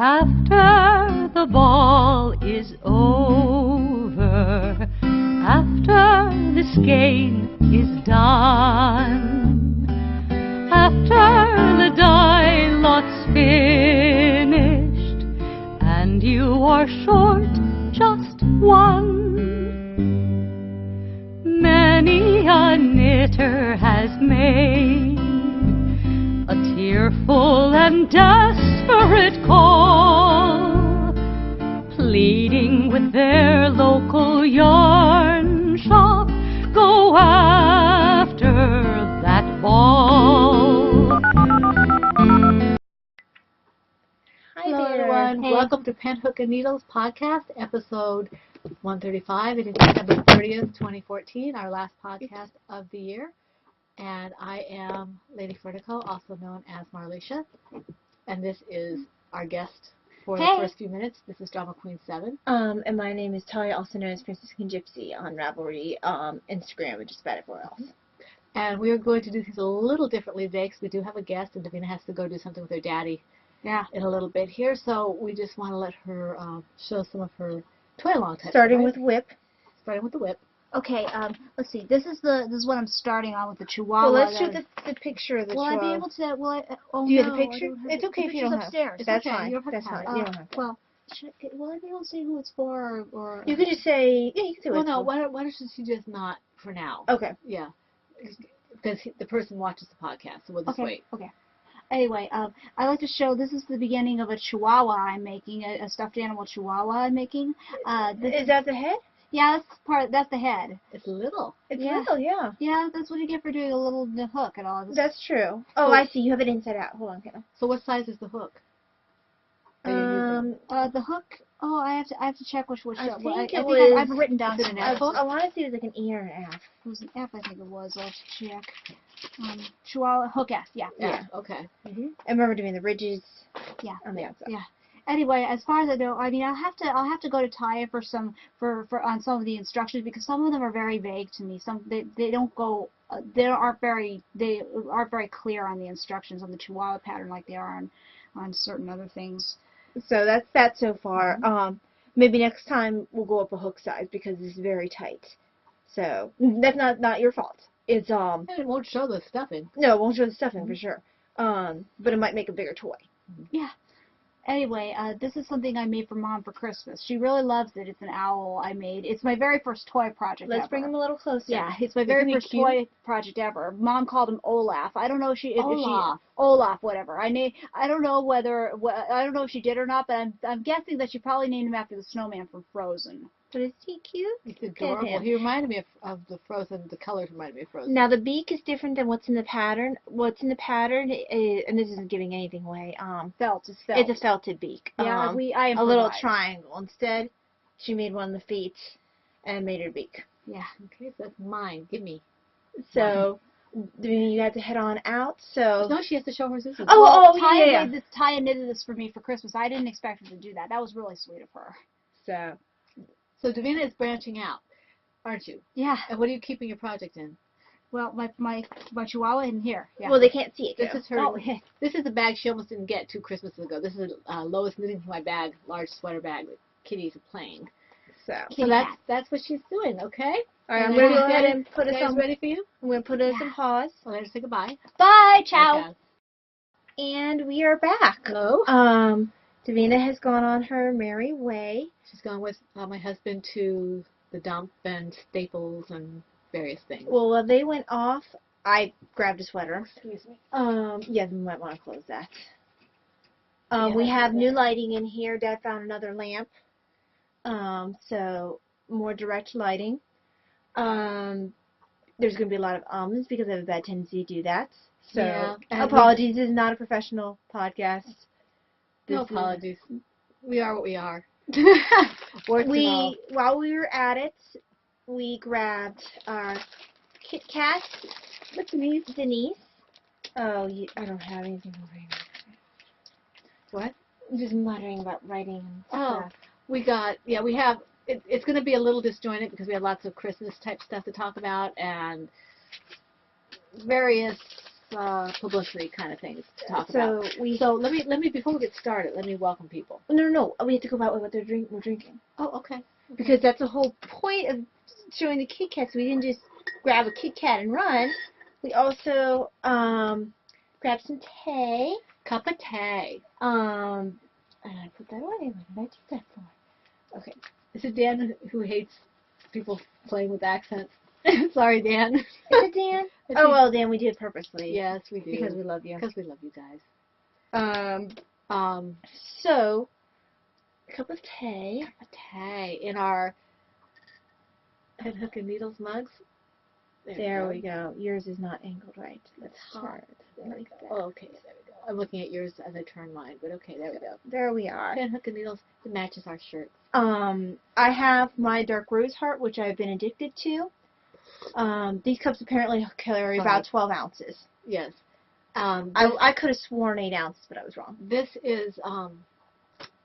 After the ball is over, after this game is done, after the die lot's finished, and you are short just one, many a knitter has made a tearful and desperate call, pleading with their local yarn shop, go after that ball. Hello everyone, Hey. Welcome to Pen, Hook, and Needles podcast, episode 135. It is December 30th, 2014, our last podcast of the year. And I am Lady Fertico, also known as Marlisha. And this is our guest for the first few minutes. This is Drama Queen 7. And my name is Talia, also known as Princess King Gypsy on Ravelry, Instagram, and just about everywhere else. And we are going to do things a little differently today because we do have a guest, and Davina has to go do something with her daddy in a little bit here. So we just want to let her show some of her toy along type. Starting with Whip. Starting with the Whip. Okay, let's see. This is what I'm starting on with the Chihuahua. Well, let's show the picture of the Will Chihuahua. I be able to? Will I? Oh, Do you no, have the picture? It's okay if you don't have. Upstairs. That's okay. fine. That's fine. You don't have to. Well, will I be able to say who it's for, or? You could just say. Yeah, you can say. Well, no. Why don't she just not for now? Okay. Yeah, because the person watches the podcast, so we'll just wait. Okay. Anyway, I like to show. This is the beginning of a Chihuahua I'm making, a stuffed animal Chihuahua I'm making. Is that the head? Yeah, that's the head. It's little. It's little, yeah. Yeah, that's what you get for doing a little hook and all this. That's true. Oh, I see. You have it inside out. Hold on, Kenna. So what size is the hook? The hook. Oh, I have to check which. I think I've written down an F hook. I want to say it was like an E or an F. It was an F, I think it was. I'll check. Chihuahua hook S. Yeah. Yeah. Okay. I remember doing the ridges. Yeah. On the outside. Yeah. Anyway, as far as I know, I mean, I'll have to go to Taya for on some of the instructions because some of them are very vague to me. They don't go. They aren't very clear on the instructions on the Chihuahua pattern like they are on certain other things. So that's that so far. Maybe next time we'll go up a hook size because it's very tight. So that's not your fault. It's And it won't show the stuffing. No, it won't show the stuffing for sure. But it might make a bigger toy. Yeah. Anyway, this is something I made for Mom for Christmas. She really loves it. It's an owl I made. It's my very first toy project ever. Let's bring him a little closer. Yeah, it's my very first toy project ever. Mom called him Olaf. I don't know if she Olaf, whatever. I don't know if she did or not, but I'm guessing that she probably named him after the snowman from Frozen. But is he cute? It's adorable. He reminded me of the Frozen. The colors reminded me of Frozen. Now the beak is different than what's in the pattern. What's in the pattern is, and this isn't giving anything away. Felt. It's a felted beak. Yeah, a little triangle. Instead, she made one of the feet and made her beak. Yeah. Okay, so that's mine. Give me. So. You have to head on out, so... No, she has to show her scissors. Taya knitted this for me for Christmas. I didn't expect her to do that. That was really sweet of her. So Davina is branching out, aren't you? Yeah. And what are you keeping your project in? Well, my Chihuahua in here. Yeah. Well, they can't see it. This is her. Oh, This is the bag she almost didn't get 2 Christmases ago. This is Lois knitting for my bag, large sweater bag that Kitty's playing. So that's what she's doing. Okay. All right, I'm going to go ahead and put us on. Ready for you? I'm going to put us some pause. Well, let's say goodbye. Bye. Ciao. Okay. And we are back. Hello. Davina has gone on her merry way. She's gone with my husband to the dump and Staples and various things. Well, while they went off, I grabbed a sweater. Excuse me. Yeah, we might want to close that. We have new lighting in here. Dad found another lamp. So more direct lighting. There's going to be a lot of ums because I have a bad tendency to do that. So apologies. This is not a professional podcast. No apologies. We are what we are. While we were at it, we grabbed our Kit Kat with Denise. Oh, I don't have anything over here. What? I'm just muttering about writing stuff. We have, it's going to be a little disjointed because we have lots of Christmas type stuff to talk about and various publicity kind of things to talk about. So let me before we get started, let me welcome people. No. We have to go about what we're drinking. Oh, okay. Because that's the whole point of showing the Kit Kats. We didn't just grab a Kit Kat and run. We also grabbed some tea. Cup of tea. And I put that away. What did I do that for? Okay. Is it Dan who hates people playing with accents? Sorry, Dan. Is it Dan? Oh, well, Dan, we do it purposely. Yes, we do. Because we love you. Because we love you guys. So, a cup of tea. Cup of tea in our head hook and needles mugs. There we go. Yours is not angled right. Let's hard. Like that. Oh, okay. There we go. I'm looking at yours as I turn mine, but okay, there we go. There we are. Head hook and needles. It matches our shirt. I have my dark rose heart, which I've been addicted to. These cups apparently carry about 12 ounces. Yes. I could have sworn 8 ounces, but I was wrong. This is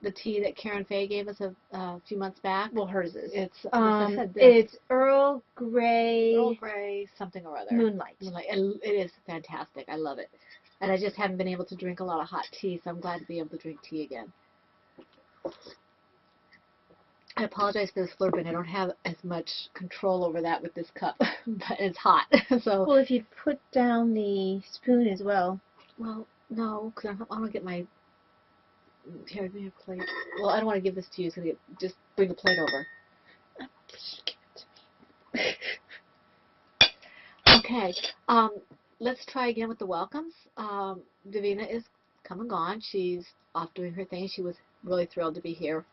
the tea that Karen Faye gave us a few months back. Well, hers is. It's Earl Grey. Earl Grey something or other. Moonlight. And it is fantastic. I love it. And I just haven't been able to drink a lot of hot tea, so I'm glad to be able to drink tea again. I apologize for this slurping. I don't have as much control over that with this cup, but it's hot. So. Well, if you put down the spoon as well. Well, no, because I want to get my. Here, give me a plate. Well, I don't want to give this to you, so just bring the plate over. Just give it to me. Okay. Let's try again with the welcomes. Davina is come and gone. She's off doing her thing. She was really thrilled to be here.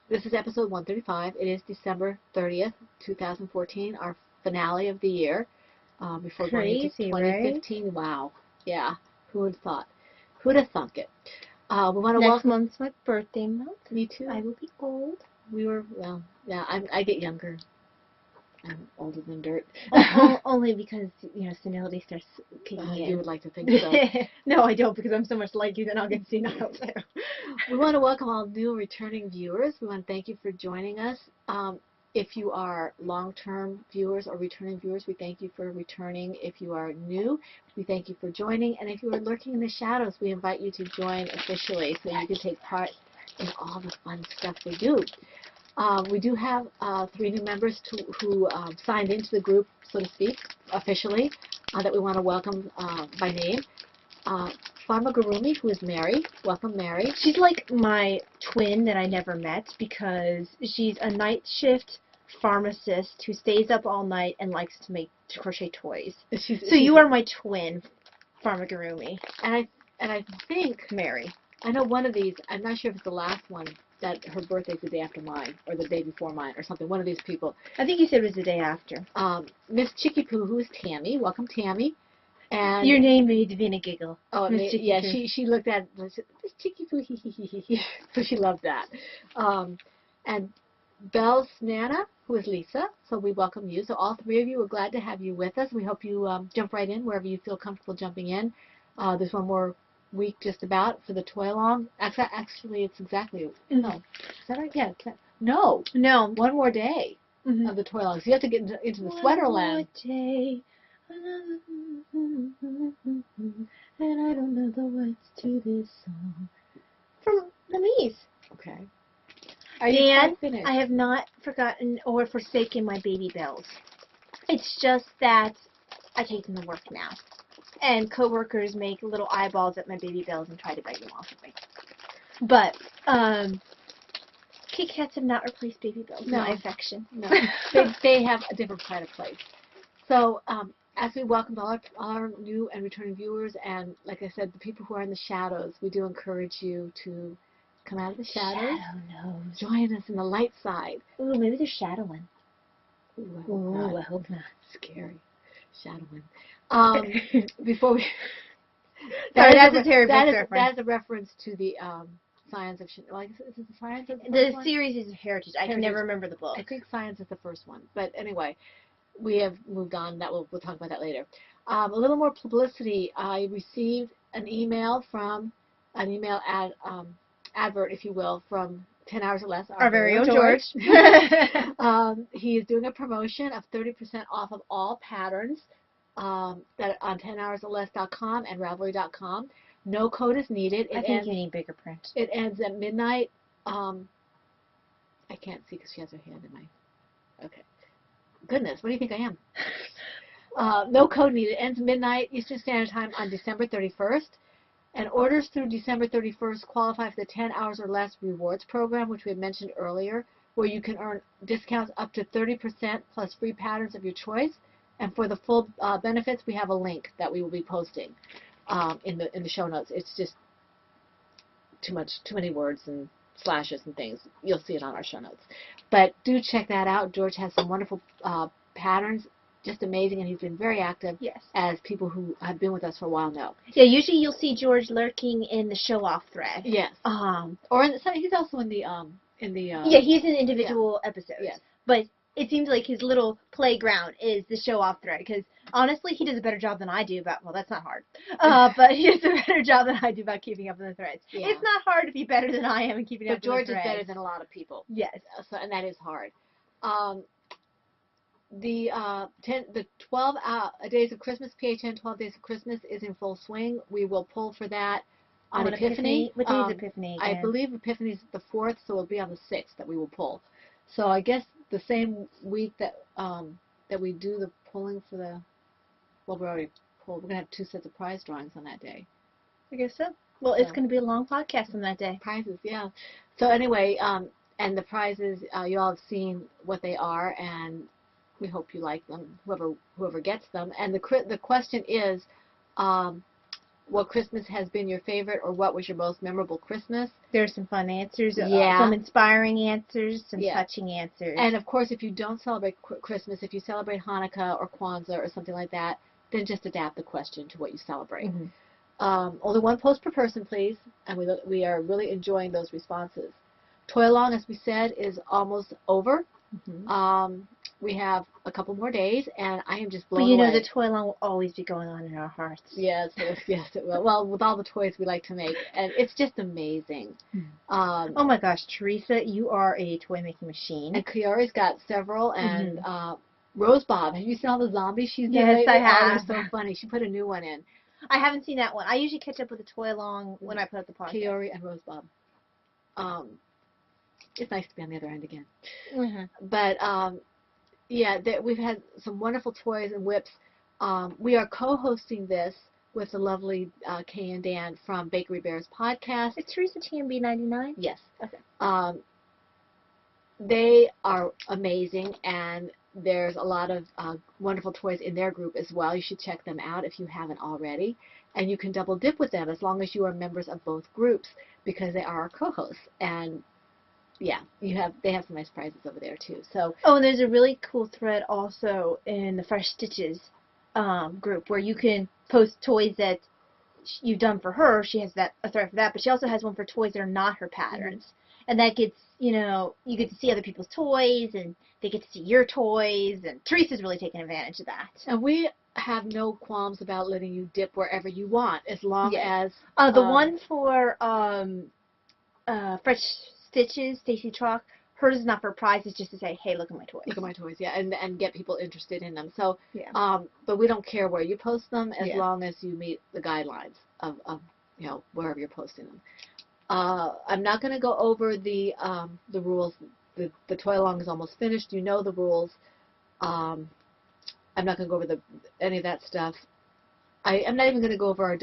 This is episode 135. It is December 30th, 2014, our finale of the year. Before going into 2015. Right? Wow. Yeah. Who would have thought? Who'd have thunk it? We want to Next month's my birthday month. Me too. I will be old. Well, yeah, I get younger. I'm older than dirt. Only because, senility starts kicking in. You would like to think so. No, I don't, because I'm so much like you that I'll get senile too. We want to welcome all new returning viewers. We want to thank you for joining us. If you are long-term viewers or returning viewers, we thank you for returning. If you are new, we thank you for joining. And if you are lurking in the shadows, we invite you to join officially so you can take part in all the fun stuff we do. We do have 3 new members who signed into the group, so to speak, officially, that we want to welcome by name. Pharmagurumi, who is Mary. Welcome, Mary. She's like my twin that I never met because she's a night shift pharmacist who stays up all night and likes to crochet toys. So you are my twin, Pharmagurumi. And I think Mary. I know one of these. I'm not sure if it's the last one. That her birthday's the day after mine, or the day before mine, or something. One of these people. I think you said it was the day after. Miss Chicky Poo, who is Tammy. Welcome, Tammy. And your name made Davina giggle. Oh, yeah. She looked at Miss Chicky Poo, hee hee hee hee. So she loved that. And Belle's Nana, who is Lisa. So we welcome you. So all 3 of you, we're glad to have you with us. We hope you jump right in wherever you feel comfortable jumping in. There's one more week just about for the toy along. Actually, it's exactly no. Is that right? Yeah. No. One more day of the toy along. So you have to get into the sweater land. One more day, and I don't know the words to this song. From the Mies. Okay. Dan, I have not forgotten or forsaken my baby bells. It's just that I take them to work now. And coworkers make little eyeballs at my baby bells and try to beg them off of me. But Kit Kats have not replaced baby bells. No. My affection. No, they have a different kind of place. So as we welcome all our new and returning viewers, and like I said, the people who are in the shadows, we do encourage you to come out of the shadows. Join us in the light side. Ooh, maybe they're shadowing. Ooh, I hope not. Scary. Shadowing. Before we... That's a Terry Brooks reference. That's a reference to the Science of... Well, is it the Science of the series is Heritage. I can never remember the book. I think Science is the first one. But anyway, we have moved on. We'll talk about that later. A little more publicity. I received an email advert, if you will, from 10 Hours or Less. Our very own George. He is doing a promotion of 30% off of all patterns. that on 10hoursorless.com and Ravelry.com. No code is needed. I think you need bigger print. It ends at midnight. I can't see because she has her hand in my... Okay. Goodness, what do you think I am? No code needed. It ends midnight Eastern Standard Time on December 31st. And orders through December 31st qualify for the 10 hours or less rewards program, which we had mentioned earlier, where you can earn discounts up to 30% plus free patterns of your choice. And for the full benefits, we have a link that we will be posting in the show notes. It's just too many words and slashes and things. You'll see it on our show notes. But do check that out. George has some wonderful patterns, just amazing, and he's been very active, yes, as people who have been with us for a while know. Yeah, usually you'll see George lurking in the show-off thread. Yes. Or he's also in the yeah, he's in individual episodes. Yes. But it seems like his little playground is the show-off thread, because honestly, he does a better job than I do about, well, that's not hard, but he does a better job than I do about keeping up with the threads. Yeah. It's not hard to be better than I am in keeping up with the threads. But George is better than a lot of people. Yes. So, and that is hard. The 12 Days of Christmas, PHN 12 Days of Christmas is in full swing. We will pull for that on Epiphany. What day is Epiphany again? I believe Epiphany is the 4th, so it'll be on the 6th that we will pull. So I guess the same week that we do the pulling for the, well, we already pulled. We're going to have 2 sets of prize drawings on that day. I guess so. Well, it's going to be a long podcast on that day. Prizes, yeah. So anyway, and the prizes, you all have seen what they are, and we hope you like them, whoever gets them. And the question is, what Christmas has been your favorite, or what was your most memorable Christmas? There's some fun answers, some inspiring answers, some touching answers. And of course, if you don't celebrate Christmas, if you celebrate Hanukkah or Kwanzaa or something like that, then just adapt the question to what you celebrate. Mm-hmm. Only 1 post per person, please, and we are really enjoying those responses. Toy Along, as we said, is almost over. Mm-hmm. We have a couple more days, and I am just blown away. But you know, the Toy Along will always be going on in our hearts. Yes, yes, it will. Well, with all the toys we like to make, and it's just amazing. Oh my gosh, Teresa, you are a toy-making machine. And Kiara's got several, and Rose Bob, have you seen all the zombies she's done? Yes, I have. Oh, they're so funny. She put a new one in. I haven't seen that one. I usually catch up with the Toy Along when I put up the podcast. Kiori and Rose Bob. It's nice to be on the other end again. But yeah, we've had some wonderful toys and whips. We are co-hosting this with the lovely Kay and Dan from Bakery Bears podcast. Is Teresa TMB99? Yes. Okay. They are amazing, and there's a lot of wonderful toys in their group as well. You should check them out if you haven't already. And you can double dip with them as long as you are members of both groups, because they are our co-hosts. And yeah, they have some nice prizes over there too. So and there's a really cool thread also in the Fresh Stitches group where you can post toys that you've done for her. She has a thread for that, but she also has one for toys that are not her patterns. And that gets, you get to see other people's toys, and they get to see your toys, and Teresa's really taking advantage of that. And we have no qualms about letting you dip wherever you want, as long as... the one for Fresh Stitches, Stacy Chalk, hers is not for a prize, it's just to say, hey, look at my toys. Look at my toys, yeah, and get people interested in them. So, yeah. But we don't care where you post them, as long as you meet the guidelines of wherever you're posting them. I'm not going to go over the rules. The Toy Along is almost finished. You know the rules. I'm not going to go over any of that stuff. I'm not even going to go over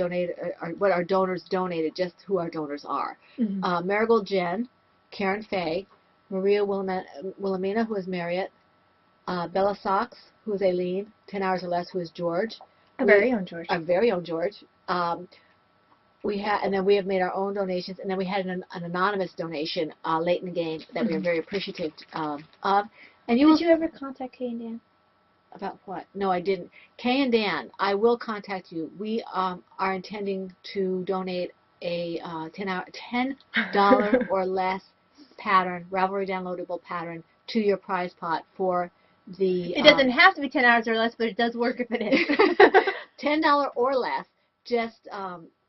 what our donors donated, just who our donors are. Marigold Jen, Karen Faye, Maria Wilhelmina, who is Marriott, Bella Socks, who is Aileen, 10 Hours or Less, who is George. Our very own George. Our very own George. And then we have made our own donations, and then we had an anonymous donation late in the game that we are very appreciative of. And did you ever contact Kay and Dan? About what? No, I didn't. Kay and Dan, I will contact you. We are intending to donate a $10 or less pattern, Ravelry downloadable pattern, to your prize pot for the... It doesn't have to be 10 hours or less, but it does work if it is. $10 or less. Just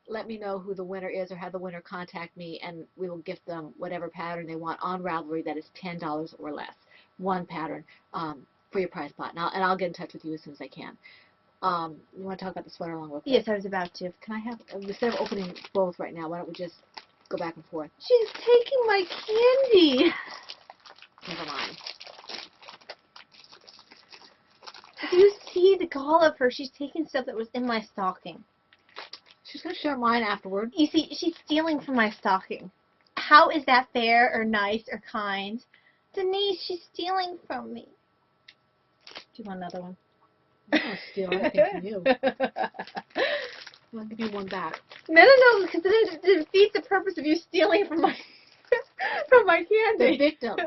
let me know who the winner is, or have the winner contact me, and we will gift them whatever pattern they want on Ravelry that is $10 or less. One pattern for your prize pot. And I'll get in touch with you as soon as I can. You want to talk about the sweater along real quick? Yes, I was about to. Can I have, instead of opening both right now, why don't we just go back and forth? She's taking my candy. Never mind. If you see the gall of her, she's taking stuff that was in my stocking. She's going to share mine afterward. You see, she's stealing from my stocking. How is that fair or nice or kind? Denise, she's stealing from me. Do you want another one? I'm going to steal anything from you. I'll give you one back. No, because it defeats the purpose of you stealing from my from my candy. The victim,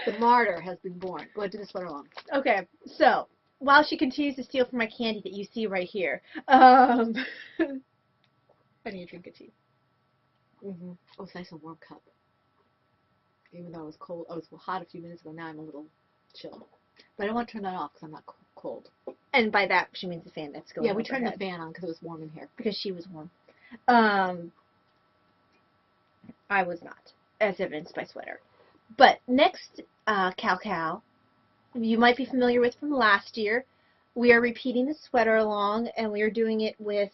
the martyr has been born. Go ahead, do the sweater along. Okay, so while she continues to steal from my candy that you see right here, I need a drink of tea. Mm-hmm. Oh, it's nice and warm cup. Even though it was cold, it was hot a few minutes ago. Now I'm a little chilled. But I don't want to turn that off because I'm not cold. And by that, she means the fan that's going. Yeah, we turned the fan on because it was warm in here. Because she was warm. I was not, as evidenced by sweater. But next, Cow, you might be familiar with from last year. We are repeating the sweater along, and we are doing it with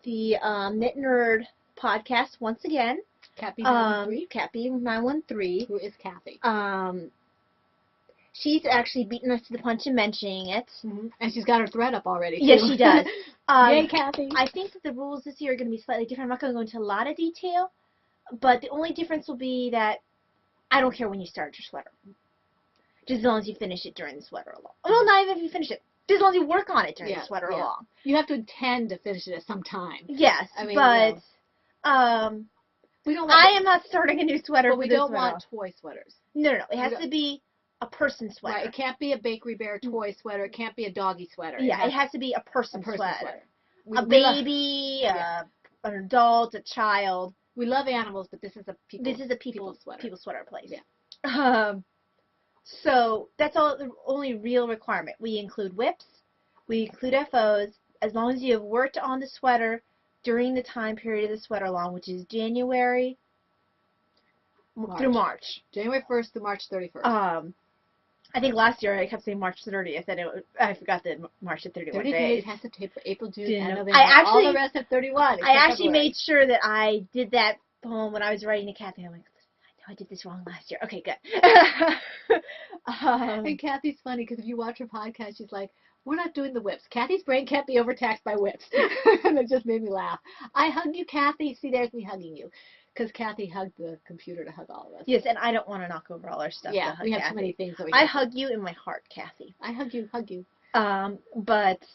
the Knit Nerd podcast once again. Cappy 913. Cappy 913. Who is Kathy? She's actually beaten us to the punch in mentioning it. Mm-hmm. And she's got her thread up already, too. Yes, she does. Yay, Kathy. I think that the rules this year are going to be slightly different. I'm not going to go into a lot of detail, but the only difference will be that I don't care when you start your sweater. Just as long as you finish it during the sweater along. Well, not even if you finish it. Just as long as you work on it during the sweater along. You have to intend to finish it at some time. Yes, I mean, but we don't. I am not starting a new sweater. But we don't want toy sweaters. No. It has to be a person sweater. Right. It can't be a Bakery Bear toy sweater. It can't be a doggy sweater. Yeah, it has to be a person sweater. A baby, an adult, a child. We love animals, but this is a people sweater. People sweater place. Yeah. So that's all. The only real requirement. We include whips. We include FOs. As long as you have worked on the sweater during the time period of the sweater along, which is January through March. January 1st to March 31st. I think last year I kept saying March 30th, and I forgot that March to 31 30 days. has to take April, June, and November. All the rest of 31. I actually made sure that I did that poem when I was writing to Kathy. I'm like, I know I did this wrong last year. Okay, good. And Kathy's funny because if you watch her podcast, she's like, we're not doing the whips. Kathy's brain can't be overtaxed by whips. And it just made me laugh. I hug you, Kathy. See, there's me hugging you. Because Kathy hugged the computer to hug all of us. Yes, and I don't want to knock over all our stuff. Yeah, we have too many things that we I hug you in my heart, Kathy. I hug you. But,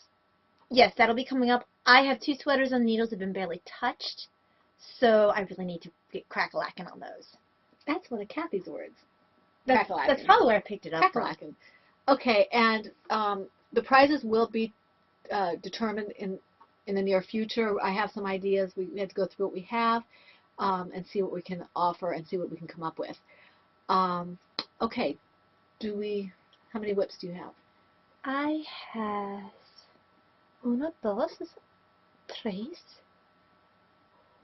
yes, that'll be coming up. I have 2 sweaters on needles that have been barely touched, so I really need to get crack-a-lackin' on those. That's one of Kathy's words. That's probably where I picked it up from. Okay, and the prizes will be determined in the near future. I have some ideas. We have to go through what we have. And see what we can offer and see what we can come up with. Okay, how many whips do you have? I have 1, 2, 3,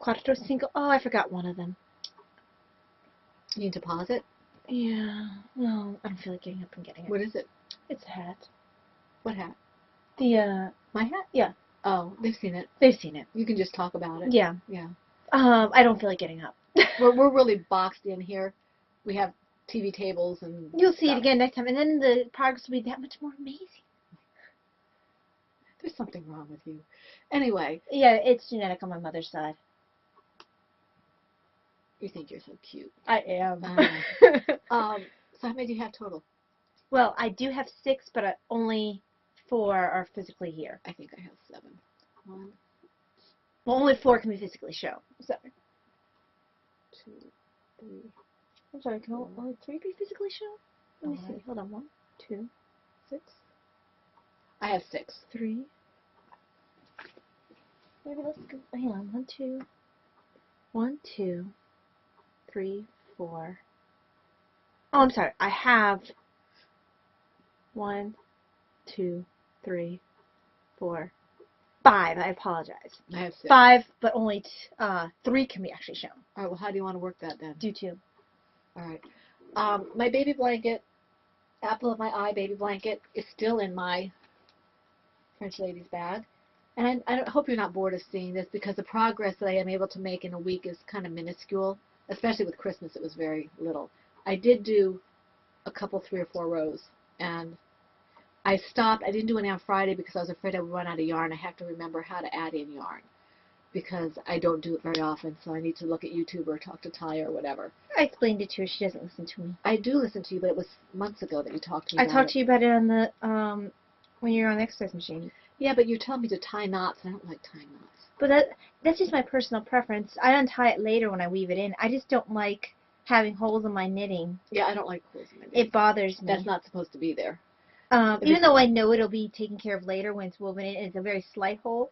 4, 5. Oh, I forgot one of them. You need to pause it? Yeah. No, I don't feel like getting up and getting it. What is it? It's a hat. What hat? My hat? Yeah. Oh, they've seen it. They've seen it. You can just talk about it. Yeah. Yeah. I don't feel like getting up. we're really boxed in here. We have TV tables and you'll see it again next time, and then the progress will be that much more amazing. There's something wrong with you. Anyway. Yeah, it's genetic on my mother's side. You think you're so cute. I am. So how many do you have total? Well, I do have 6, but only 4 are physically here. I think I have 7. 1. Well, only 4 can be physically shown. Sorry. 2, 3. I'm sorry, can only 3 be physically shown? Let me see. Hold on. 1, 2, 6. I have 6. 3. Maybe let's go. Hang on. 1, 2. 1, 2, 3, 4. Oh, I'm sorry. I have 1, 2, 3, 4, 5. I apologize. I have 6. 5, but only 3 can be actually shown. All right. Well, how do you want to work that then? Do 2. All right. My baby blanket, apple of my eye baby blanket, is still in my French lady's bag. And I hope you're not bored of seeing this because the progress that I am able to make in a week is kind of minuscule. Especially with Christmas, it was very little. I did do a couple, 3 or 4 rows, and I stopped. I didn't do any on Friday because I was afraid I would run out of yarn. I have to remember how to add in yarn because I don't do it very often, so I need to look at YouTube or talk to Taya or whatever. I explained it to her. She doesn't listen to me. I do listen to you, but it was months ago that you talked to me about it. I talked to you about it on the when you were on the exercise machine. Yeah, but you're telling me to tie knots, and I don't like tying knots. But that's just my personal preference. I untie it later when I weave it in. I just don't like having holes in my knitting. Yeah, I don't like holes in my knitting. It bothers me. That's not supposed to be there. Even though I know it'll be taken care of later when it's woven in, it's a very slight hole.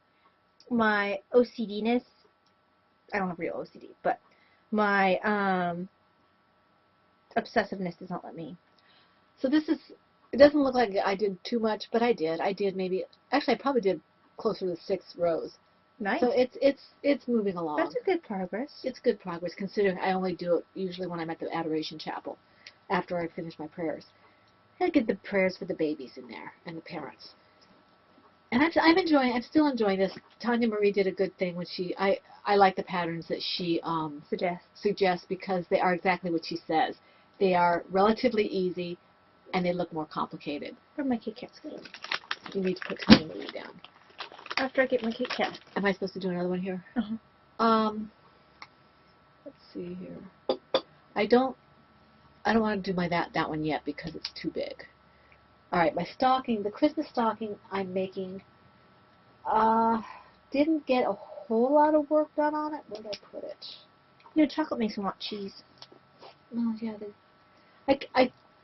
My OCD-ness, I don't have real OCD, but my obsessiveness does not let me. So this is, it doesn't look like I did too much, but I did. I did maybe, actually I probably did closer to 6 rows. Nice. So it's moving along. That's a good progress. It's good progress considering I only do it usually when I'm at the Adoration Chapel after I finish my prayers. I get the prayers for the babies in there and the parents. And I'm still enjoying this. Tanya Marie did a good thing when I like the patterns that she suggests because they are exactly what she says. They are relatively easy and they look more complicated. Where my Kit Kat's going? You need to put Tanya Marie down. After I get my Kit Kat. Am I supposed to do another one here? Uh-huh. Let's see here. I don't want to do that one yet because it's too big. All right, my stocking, the Christmas stocking I'm making, didn't get a whole lot of work done on it. Where did I put it? You know, chocolate makes me want cheese. Oh yeah,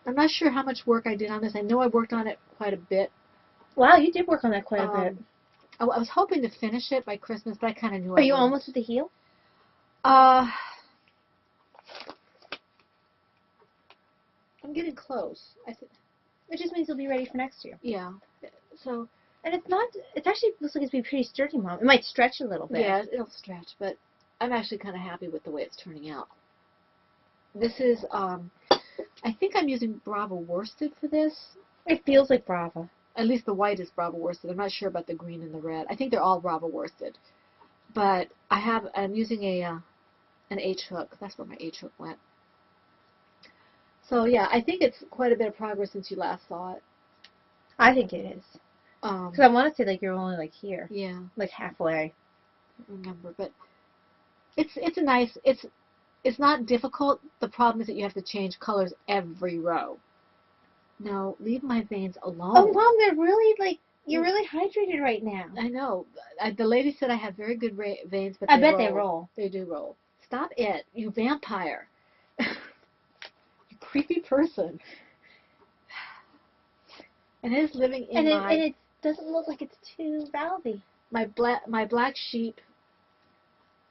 I'm not sure how much work I did on this. I know I worked on it quite a bit. Wow, you did work on that quite a bit. I was hoping to finish it by Christmas, but I kind of knew. Are you almost at the heel? I'm getting close. I think. It just means it'll be ready for next year. Yeah. So. And it's not. It actually looks like it's be pretty sturdy, Mom. It might stretch a little bit. Yeah, it'll stretch, but I'm actually kind of happy with the way it's turning out. This is. I think I'm using Bravo worsted for this. It feels like Bravo. At least the white is Bravo worsted. I'm not sure about the green and the red. I think they're all Bravo worsted. But I'm using an H hook. That's where my H hook went. So yeah, I think it's quite a bit of progress since you last saw it. I think it is. Because I want to say like you're only like here. Yeah. Like halfway. I don't remember, but it's a nice. It's not difficult. The problem is that you have to change colors every row. No, leave my veins alone. Oh, Mom, they're really, like, you're really hydrated right now. I know. The lady said I have very good veins, but I bet they roll. They do roll. Stop it, you vampire. You creepy person. And it is living in and it doesn't look like it's too valvy. My black sheep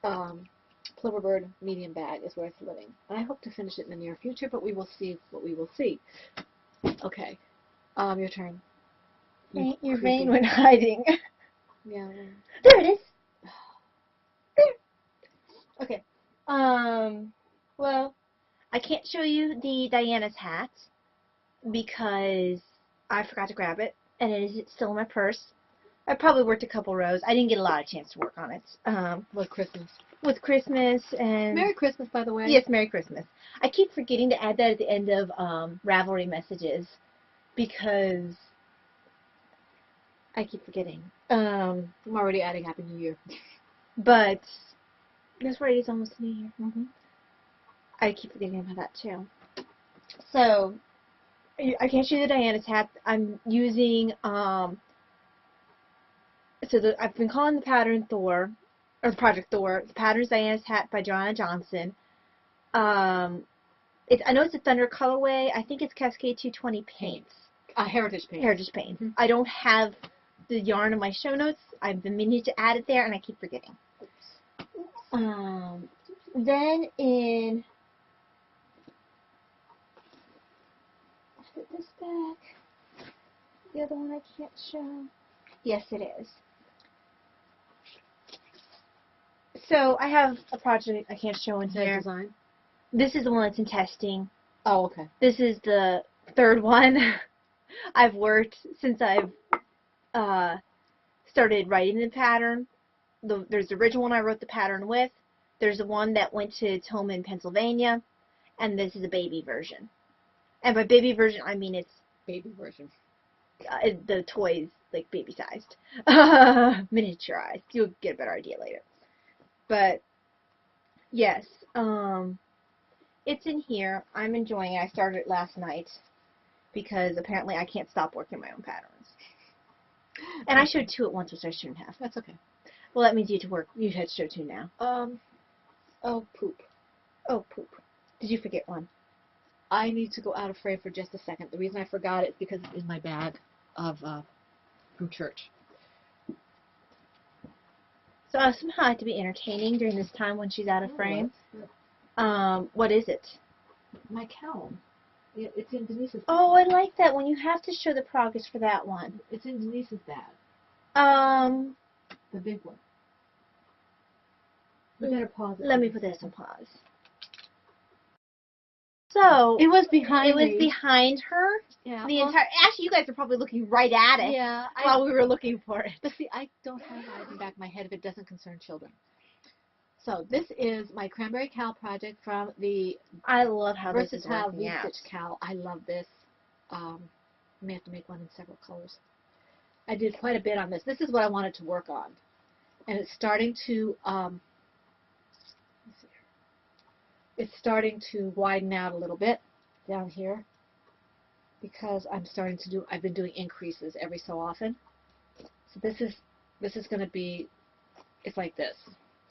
Ploverbird medium bag is where it's living. And I hope to finish it in the near future, but we will see what we will see. Okay. Your turn. Your vein went hiding. Yeah. There it is. There. Okay. Well, I can't show you the Diana's hat because I forgot to grab it, and it is still in my purse. I probably worked a couple rows. I didn't get a lot of chance to work on it. With Christmas. With Christmas and... Merry Christmas, by the way. Yes, Merry Christmas. I keep forgetting to add that at the end of Ravelry messages because I keep forgetting. I'm already adding Happy New Year. But that's right, it's almost New Year. I keep forgetting about that too. So I can't show you the Diana's hat. I'm using I've been calling the pattern Thor, or Project Thor. The pattern's Diana's hat by Joanna Johnson. I know it's a Thunder colorway. I think it's Cascade 220 paints. Heritage paints. Heritage paints. I don't have the yarn in my show notes. I've been meaning to add it there, and I keep forgetting. Then in... Put this back. The other one I can't show. Yes, it is. So I have a project I can't show in here. Design? This is the one that's in testing. Oh, okay. This is the third one I've worked since I've started writing the pattern. There's the original one I wrote the pattern with. There's the one that went to Tillman, Pennsylvania, and this is a baby version. And by baby version, I mean it's Baby version. The toy's like baby-sized, miniaturized. You'll get a better idea later. But yes, it's in here. I'm enjoying it. I started it last night because apparently I can't stop working my own patterns. And I showed 2 at once, which I shouldn't have. That's okay. Well, that means you had to show 2 now. Oh, poop. Oh, poop. Did you forget one? I need to go out of frame for just a second. The reason I forgot it is because it's in my bag of from church. So somehow I have to be entertaining during this time when she's out of frame. What is it? My cowl. It's in Denise's bag. Oh, I like that one. You have to show the progress for that one. It's in Denise's bag. The big one. We better pause it. Let me put this on pause. So it was behind behind her. Yeah. The entire. Actually, you guys are probably looking right at it. Yeah. While we were looking for it. But see, I don't have eyes in the back of my head if it doesn't concern children. So this is my cranberry cowl project from the I love how Versatile this is V-stitch cowl. I love this. I may have to make one in several colors. I did quite a bit on this. This is what I wanted to work on, and it's starting to widen out a little bit down here because I've been doing increases every so often. So this is going to be, it's like this.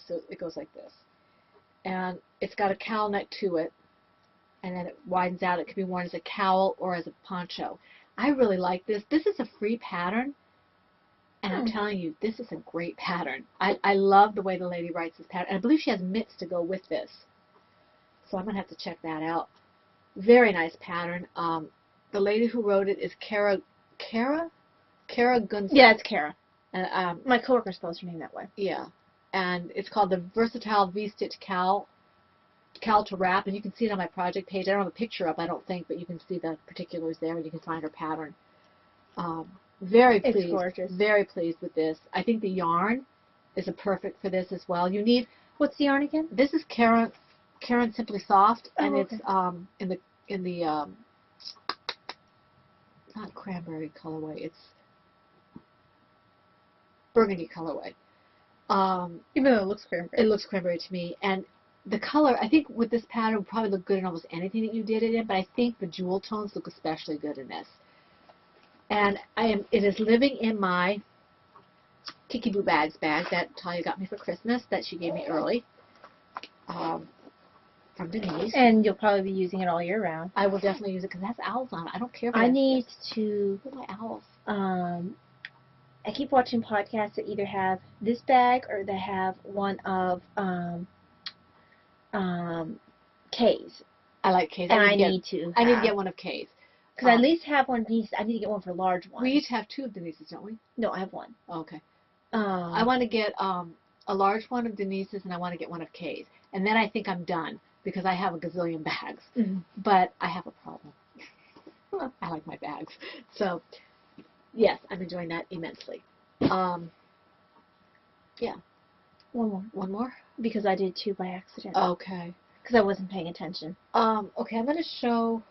So it goes like this. And it's got a cowl neck to it, and then it widens out. It can be worn as a cowl or as a poncho. I really like this. This is a free pattern, and I'm telling you, this is a great pattern. I love the way the lady writes this pattern. And I believe she has mitts to go with this. So I'm going to have to check that out. Very nice pattern. The lady who wrote it is Kara Gunson. Yeah, it's Kara. And, my coworker spells her name that way. Yeah. And it's called the Versatile V-Stitch Cowl to Wrap. And you can see it on my project page. I don't have a picture up, I don't think, but you can see the particulars there, and you can find her pattern. Very pleased. It's gorgeous. Very pleased with this. I think the yarn is perfect for this as well. You need, what's the yarn again? This is Karen Simply Soft, and okay. It's in the not cranberry colorway. It's burgundy colorway. Even though it looks cranberry. It looks cranberry to me, and the color, I think with this pattern would probably look good in almost anything that you did it in, but I think the jewel tones look especially good in this. And it is living in my Kiki Boo Bags bag that Talia got me for Christmas, that she gave me early. From Denise. And you'll probably be using it all year round. I will definitely use it because it has owls on it. I don't care if I need to... Where are my owls? I keep watching podcasts that either have this bag or that have one of K's. I like K's. And I need to get one of K's. Because I at least have one piece. I need to get one for large ones. We each have 2 of Denise's, don't we? No, I have one. Oh, okay. I want to get a large one of Denise's, and I want to get one of K's. And then I think I'm done, because I have a gazillion bags. Mm-hmm. But I have a problem. I like my bags. So, yes, I'm enjoying that immensely. Yeah. One more. One more? Because I did 2 by accident. Okay. Because I wasn't paying attention. Okay, I'm going to show...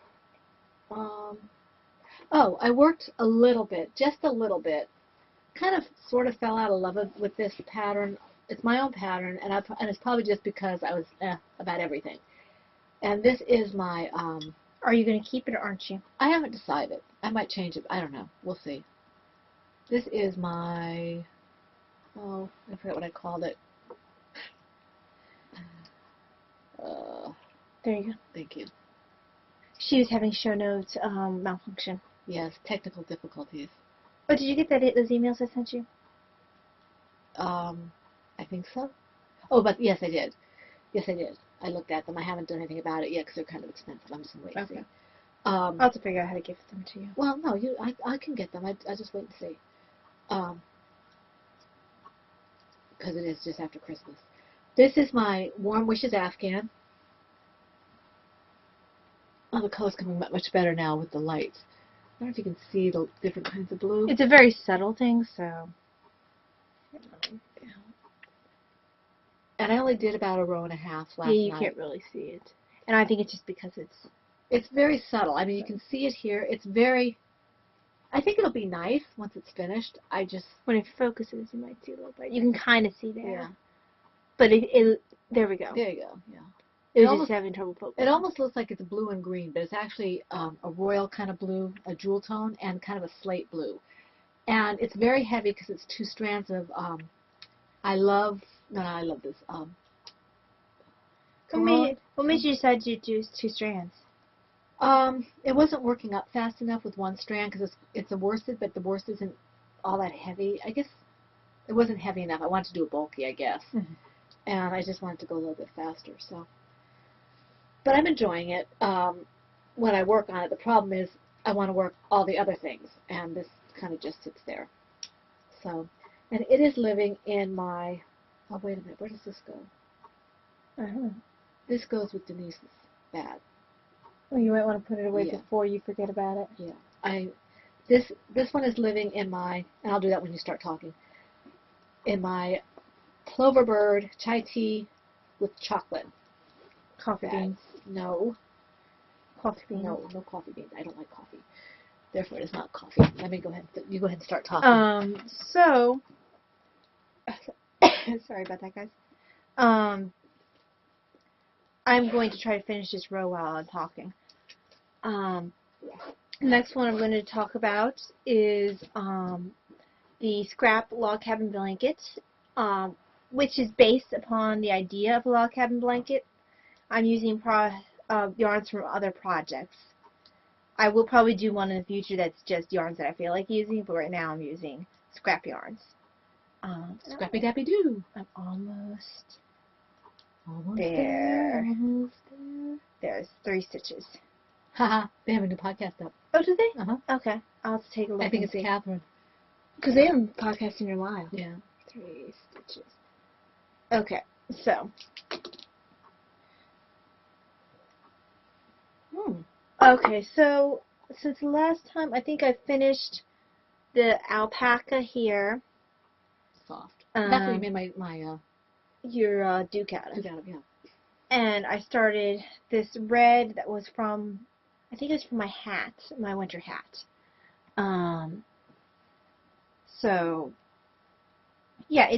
oh, I worked a little bit, just a little bit. Kind of, sort of fell out of love with this pattern. It's my own pattern, and it's probably just because I was about everything. And this is my... Are you going to keep it or aren't you? I haven't decided. I might change it. I don't know. We'll see. This is my... Oh, I forgot what I called it. There you go. Thank you. She was having show notes malfunction. Yes, technical difficulties. Oh, did you get those emails I sent you? I think so. Oh, but yes, I did. Yes, I did. I looked at them. I haven't done anything about it yet because they're kind of expensive. I'm just going to wait and see. I'll have to figure out how to give them to you. Well, no, I can get them. I just wait and see. Because it is just after Christmas. This is my Warm Wishes Afghan. Oh, the color's coming much better now with the lights. I don't know if you can see the different kinds of blue. It's a very subtle thing, so... And I only did about a row and a half last night. Yeah, you can't really see it. And I think it's just because it's very subtle. I mean, you can see it here. It's very, I think it'll be nice once it's finished. When it focuses, you might see a little bit. You can kind of see there. Yeah. But there we go. There you go, yeah. It was just having trouble focusing. It almost looks like it's blue and green, but it's actually a royal kind of blue, a jewel tone, and kind of a slate blue. And it's very heavy because it's 2 strands of, I love this. What made you decide to do 2 strands? It wasn't working up fast enough with 1 strand because it's a worsted, but the worsted isn't all that heavy. I guess it wasn't heavy enough. I wanted to do it bulky, I guess. Mm-hmm. And I just wanted to go a little bit faster, so. But I'm enjoying it when I work on it. The problem is I want to work all the other things, and this kind of just sits there. So, and it is living in my, oh, wait a minute, where does this go? This goes with Denise's bag. Well, you might want to put it away before you forget about it. Yeah. This one is living in my, and I'll do that when you start talking, in my Cloverbird chai tea with chocolate. Coffee beans. No. Coffee beans. No coffee beans. I don't like coffee. Therefore, it is not coffee. Let me go ahead. You go ahead and start talking. So, sorry about that, guys. I'm going to try to finish this row while I'm talking. Next one I'm going to talk about is the scrap log cabin blanket, which is based upon the idea of a log cabin blanket. I'm using yarns from other projects. I will probably do one in the future that's just yarns that I feel like using, but right now I'm using scrap yarns. Scrappy dappy doo. I'm almost there. Almost there. There's 3 stitches. Haha, they have a new podcast up. Oh, do they? Uh-huh. Okay, I'll have to take a look. I think it's Catherine. Because they haven't podcasted in a while. Yeah. 3 stitches. Okay, so. Okay, so since the last time, I think I finished the alpaca here. Soft. That's what you made my your Duke out of. Duke out of, yeah. And I started this red that was from, I think it was from my hat, my winter hat. So, yeah,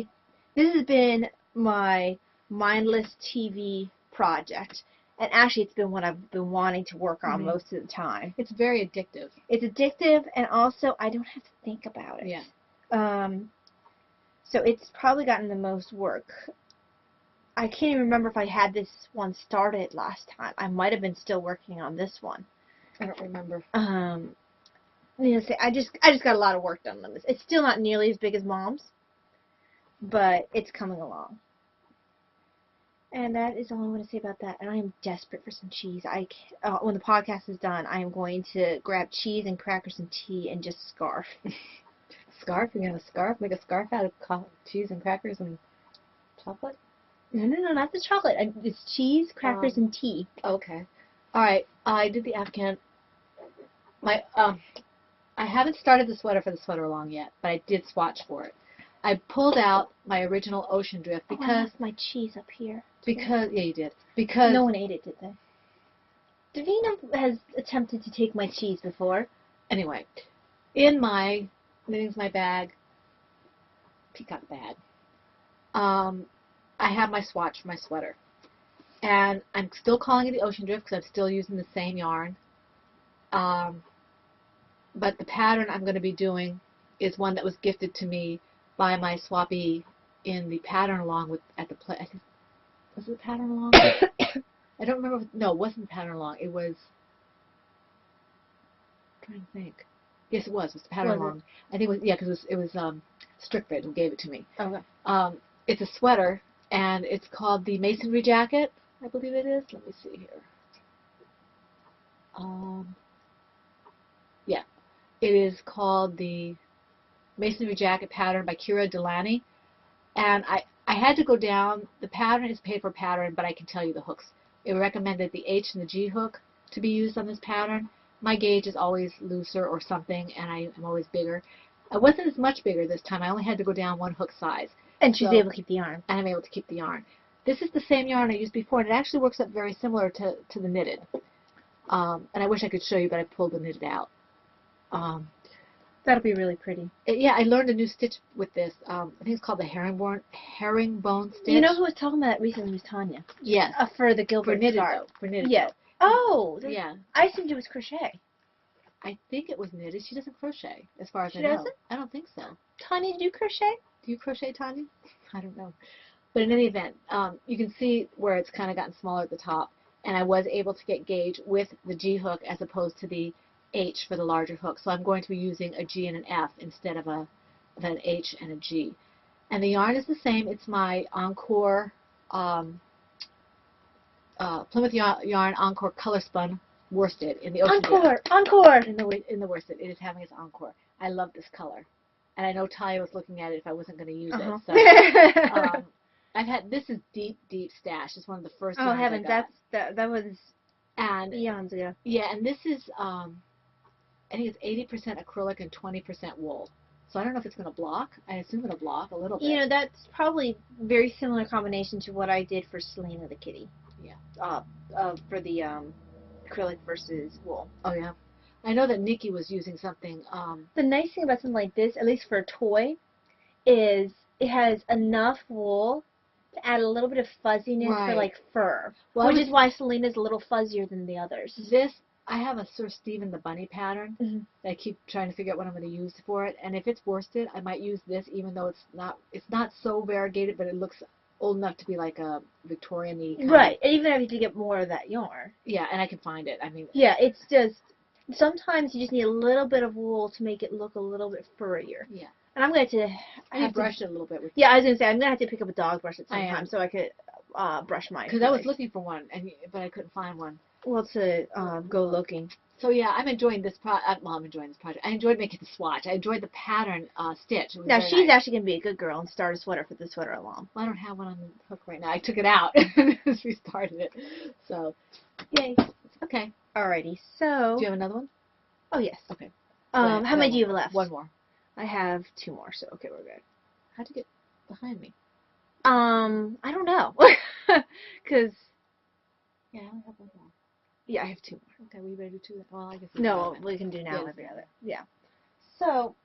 this has been my mindless TV project. And actually, it's been what I've been wanting to work on most of the time. It's very addictive. It's addictive, and also I don't have to think about it. Yeah. So it's probably gotten the most work. I can't even remember if I had this one started last time. I might have been still working on this one. I don't remember. I just got a lot of work done on this. It's still not nearly as big as Mom's, but it's coming along. And that is all I'm going to say about that. And I am desperate for some cheese. When the podcast is done, I am going to grab cheese and crackers and tea and just scarf. Scarf? You got a scarf? Make a scarf out of cheese and crackers and chocolate? No, not the chocolate. It's cheese, crackers, and tea. Okay. All right. I did the Afghan. I haven't started the sweater for the sweater along yet, but I did swatch for it. I pulled out my original ocean drift because I left my cheese up here. Because yeah, you did. Because no one ate it, did they? Davina has attempted to take my cheese before. Anyway, in my bag, peacock bag. I have my swatch for my sweater, and I'm still calling it the ocean drift because I'm still using the same yarn. But the pattern I'm going to be doing is one that was gifted to me by my swappy in the pattern along with at the play. Was it the pattern along? I don't remember. No, it wasn't the pattern along. It was. I'm trying to think. Yes, it was. It was the pattern along. I think it was. Yeah, because it was Strickford who gave it to me. Okay. It's a sweater, and it's called the Masonry Jacket. I believe it is. Let me see here. Yeah, it is called the Masonry Jacket pattern by Kira Delaney, and I had to go down. The pattern is paper pattern, but I can tell you the hooks. It recommended the H and the G hook to be used on this pattern. My gauge is always looser or something, and I am always bigger. It wasn't as much bigger this time. I only had to go down one hook size. And she's able to keep the yarn. And I'm able to keep the yarn. This is the same yarn I used before, and it actually works up very similar to the knitted. And I wish I could show you, but I pulled the knitted out. That'll be really pretty. Yeah, I learned a new stitch with this. I think it's called the herringbone stitch. You know who was talking about that recently was Tanya. Yes. For the Gilbert for knitted, scarf. though. For knitted. Yeah. Though. Oh. Yeah. I assumed it was crochet. I think it was knitted. She doesn't crochet, as far as She I know. doesn't? I don't think so. Tanya, do you crochet? Do you crochet, Tanya? I don't know. But in any event, you can see where it's kind of gotten smaller at the top, and I was able to get gauge with the G hook as opposed to the H for the larger hook. So I'm going to be using a G and an F instead of an H and a G. And the yarn is the same. It's my Encore Plymouth Yarn Encore Color Spun worsted in the ocean. Encore! In the worsted. It is having its Encore. I love this color. And I know Taya was looking at it if I wasn't going to use it. So this is deep stash. It's one of the first yarns heavens, I got. that was eons ago. Yeah, and this is I think it's 80% acrylic and 20% wool. So I don't know if it's going to block. I assume it'll block a little bit. You know, that's probably very similar combination to what I did for Selena the kitty. Yeah. For the acrylic versus wool. Oh yeah. I know that Nikki was using something. The nice thing about something like this, at least for a toy, is it has enough wool to add a little bit of fuzziness for like fur, which is why Selena's a little fuzzier than the others. I have a Sir Stephen the Bunny pattern that I keep trying to figure out what I'm going to use for it, and if it's worsted, I might use this, even though it's not so variegated, but it looks old enough to be like a Victorian-y kind Right, even if you get more of that yarn. Yeah, and I can find it. I mean, yeah, it's just sometimes you just need a little bit of wool to make it look a little bit furrier. Yeah. And I'm going to I brushed it a little bit with. Yeah, I was going to say I'm going to have to pick up a dog brush at some time so I could brush mine. Because I was looking for one, but I couldn't find one. Well, to go looking. So yeah, I'm enjoying this project. Well, I'm enjoying this project. I enjoyed making the swatch. I enjoyed the pattern stitch. Now she's actually going to be a good girl and start a sweater for the sweater along. Well, I don't have one on the hook right now. I took it out as we started it. So, yay. Okay. Alrighty. So. Do you have another one? Oh yes. Okay. How many do you have left? One more. I have 2 more. So okay, we're good. How'd you get behind me? I don't know. Cause. Yeah, I have one more. Yeah, I have 2 more. Okay, we better do 2. Well, I guess. No, we can do now every other. Yeah. So,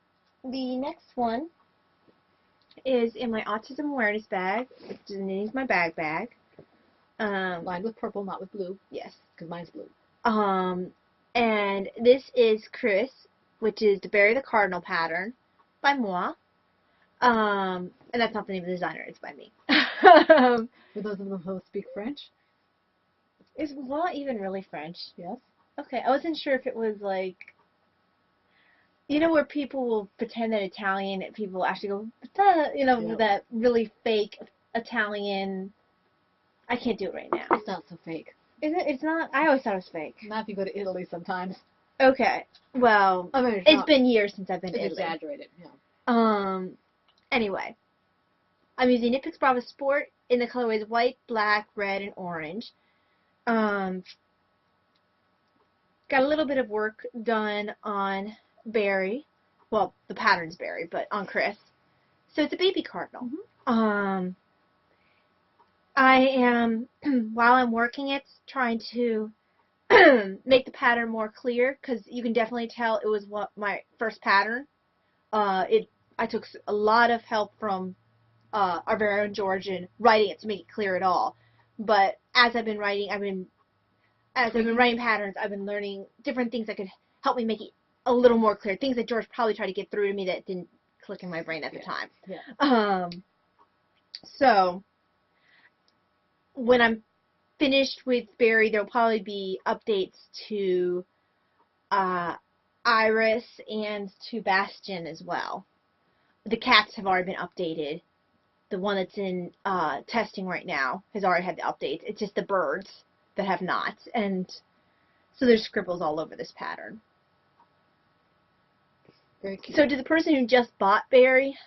the next one is in my autism awareness bag. It is my bag. Lined with purple, not with blue. Yes. Because mine's blue. And this is Chris, which is the Bury the Cardinal pattern by moi. And that's not the name of the designer, it's by me. For those of them who speak French. Is moi even really French? Yes. Okay, I wasn't sure if it was like, you know, where people will pretend that Italian, people actually go, you know, that really fake Italian. I can't do it right now. It's not so fake. Is it? It's not. I always thought it was fake. Not if you go to Italy sometimes. Okay. Well, I mean, it's been years since I've been to Italy. Exaggerated. Yeah. Anyway, I'm using Knit Picks Brava Sport in the colorways white, black, red, and orange. Got a little bit of work done on Barry. Well, the pattern's Barry, but on Chris. So it's a baby cardinal. I am, while I'm working it, trying to make the pattern more clear, because you can definitely tell it was my first pattern. I took a lot of help from our very own George in writing it to make it clear at all. But as I've been writing, writing patterns, I've been learning different things that could help me make it a little more clear. Things that George probably tried to get through to me that didn't click in my brain at the time. Yeah. So when I'm finished with Barry, there'll probably be updates to Iris and to Bastion as well. The cats have already been updated. The one that's in testing right now has already had the updates. It's just the birds that have not. And so there's scribbles all over this pattern. Very cute. So to the person who just bought Barry,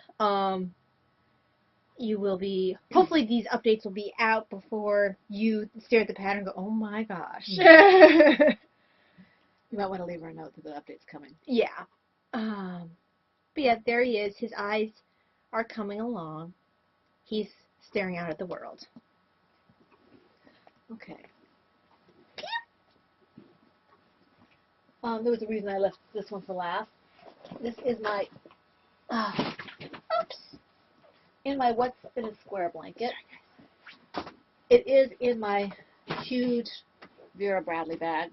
you will be, hopefully these updates will be out before you stare at the pattern and go, oh my gosh. You might want to leave her a note that the update's coming. Yeah. But yeah, there he is. His eyes are coming along. He's staring out at the world. Okay. There was a reason I left this one for last. This is my, in my What's in a Square blanket. It is in my huge Vera Bradley bag.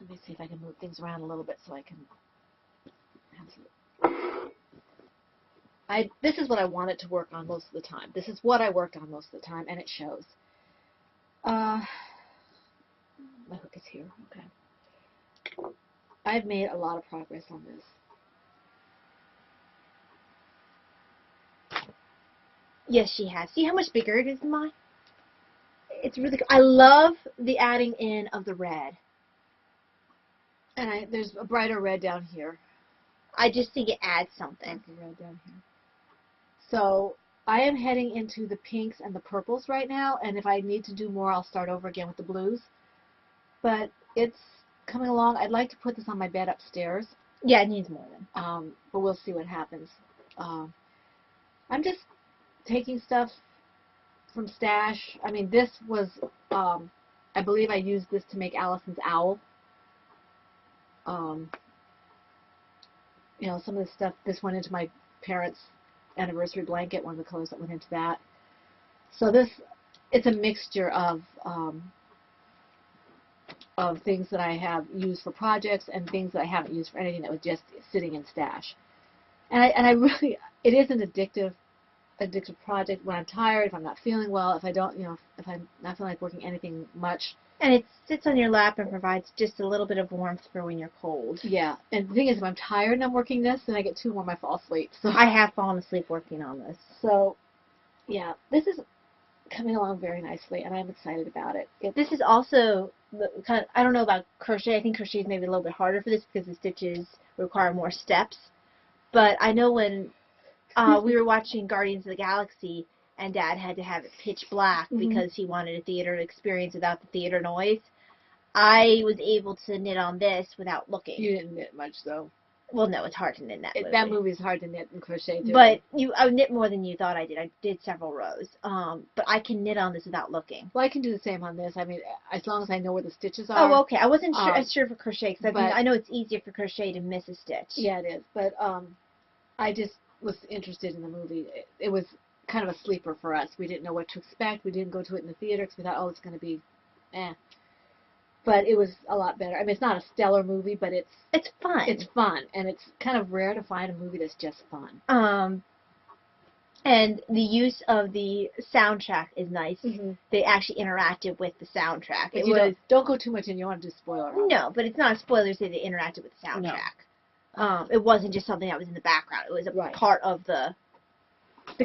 Let me see if I can move things around a little bit so I can have some. This is what I wanted to work on most of the time. This is what I worked on most of the time, and it shows. My hook is here. Okay. I've made a lot of progress on this. Yes, she has. See how much bigger it is than mine? It's really cool. I love the adding in of the red. And there's a brighter red down here. I just think it adds something. Red down here. So I am heading into the pinks and the purples right now, and if I need to do more, I'll start over again with the blues. But it's coming along. I'd like to put this on my bed upstairs. Yeah, it needs more than. But we'll see what happens. I'm just taking stuff from stash. I mean, this was, I believe I used this to make Allison's owl. You know, some of the stuff, this went into my parents' anniversary blanket, one of the colors that went into that. So this, it's a mixture of things that I have used for projects and things that I haven't used for anything that was just sitting in stash. And I really, it is an addictive project when I'm tired, if I'm not feeling well, if I don't, you know, if I'm not feeling like working anything much. And it sits on your lap and provides just a little bit of warmth for when you're cold. Yeah, and the thing is, if I'm tired and I'm working this, then I get too warm, I fall asleep. So I have fallen asleep working on this. So, yeah, this is coming along very nicely, and I'm excited about it. This is also the kind of, I don't know about crochet. I think crochet is maybe a little bit harder for this because the stitches require more steps. But I know when we were watching Guardians of the Galaxy, and Dad had to have it pitch black because he wanted a theater experience without the theater noise, I was able to knit on this without looking. You didn't knit much, though. Well, no, it's hard to knit in that movie. That movie is hard to knit and crochet, too. But I knit more than you thought I did. I did several rows. But I can knit on this without looking. Well, I can do the same on this. I mean, as long as I know where the stitches are. Oh, okay. I wasn't sure for crochet, because I know it's easier for crochet to miss a stitch. Yeah, it is. But I just was interested in the movie. It was kind of a sleeper for us. We didn't know what to expect. We didn't go to it in the theater because we thought, oh, it's going to be But it was a lot better. I mean, it's not a stellar movie, but it's fun. It's fun, and it's kind of rare to find a movie that's just fun. And the use of the soundtrack is nice. They actually interacted with the soundtrack. But don't go too much in. You don't want to do spoiler. No, but it's not a spoiler to say they interacted with the soundtrack. No. It wasn't just something that was in the background. It was a part of the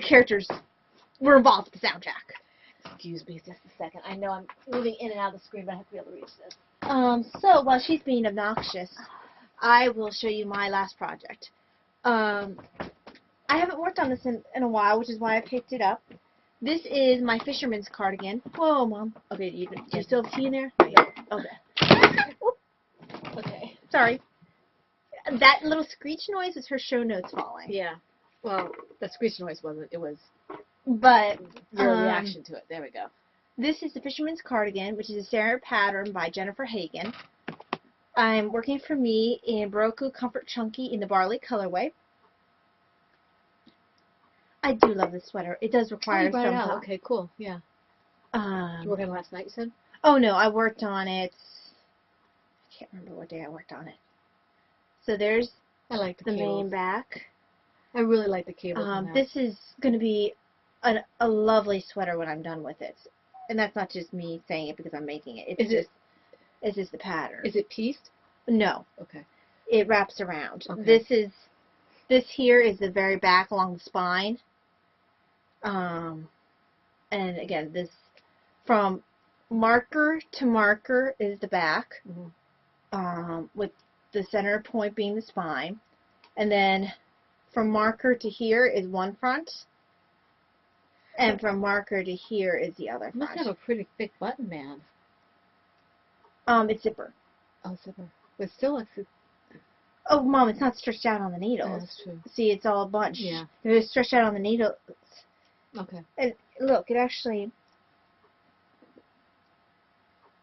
characters were involved with the soundtrack. Excuse me just a second. I know I'm moving in and out of the screen, but I have to be able to reach this. So while she's being obnoxious, I will show you my last project. I haven't worked on this in a while, which is why I picked it up. This is my fisherman's cardigan. Whoa, Mom. Okay, do you still have tea in there? Yeah. Okay. Okay. Sorry. That little screech noise is her show notes falling. Yeah. Well, the screech noise wasn't. It was. But your reaction to it. There we go. This is the Fisherman's Cardigan, which is a standard pattern by Jennifer Hagen. I'm working for me in Baroku Comfort Chunky in the Barley colorway. I do love this sweater. It does require some time. Okay, cool. Yeah. Did you work on it last night, you said? Oh, no. I worked on it. I can't remember what day I worked on it. So there's the main back. I really like the cables. This is going to be a lovely sweater when I'm done with it. And that's not just me saying it because I'm making it. It's just the pattern. Is it pieced? No. Okay. It wraps around. Okay. This here is the very back along the spine. And again, this from marker to marker is the back, with the center point being the spine. And then from marker to here is one front. And from marker to here is the other front. You must have a pretty thick button band. It's zipper. Oh, zipper. But still, Oh, Mom, it's not stretched out on the needles. That's true. See, it's all a bunch. Yeah. If it was stretched out on the needle, Okay. and look, it actually,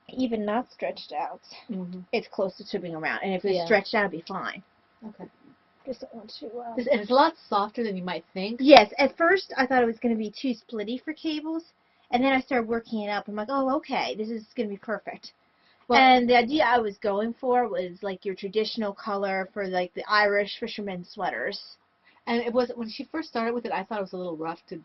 even not stretched out, it's close to tipping around. And if it's stretched out, it'd be fine. Okay. Just don't want to. It's a lot softer than you might think. Yes, at first I thought it was going to be too splitty for cables, and then I started working it up. I'm like, oh, okay, this is going to be perfect. Well, and the idea I was going for was like your traditional color for like the Irish fisherman sweaters. And it was when she first started with it, I thought it was a little rough to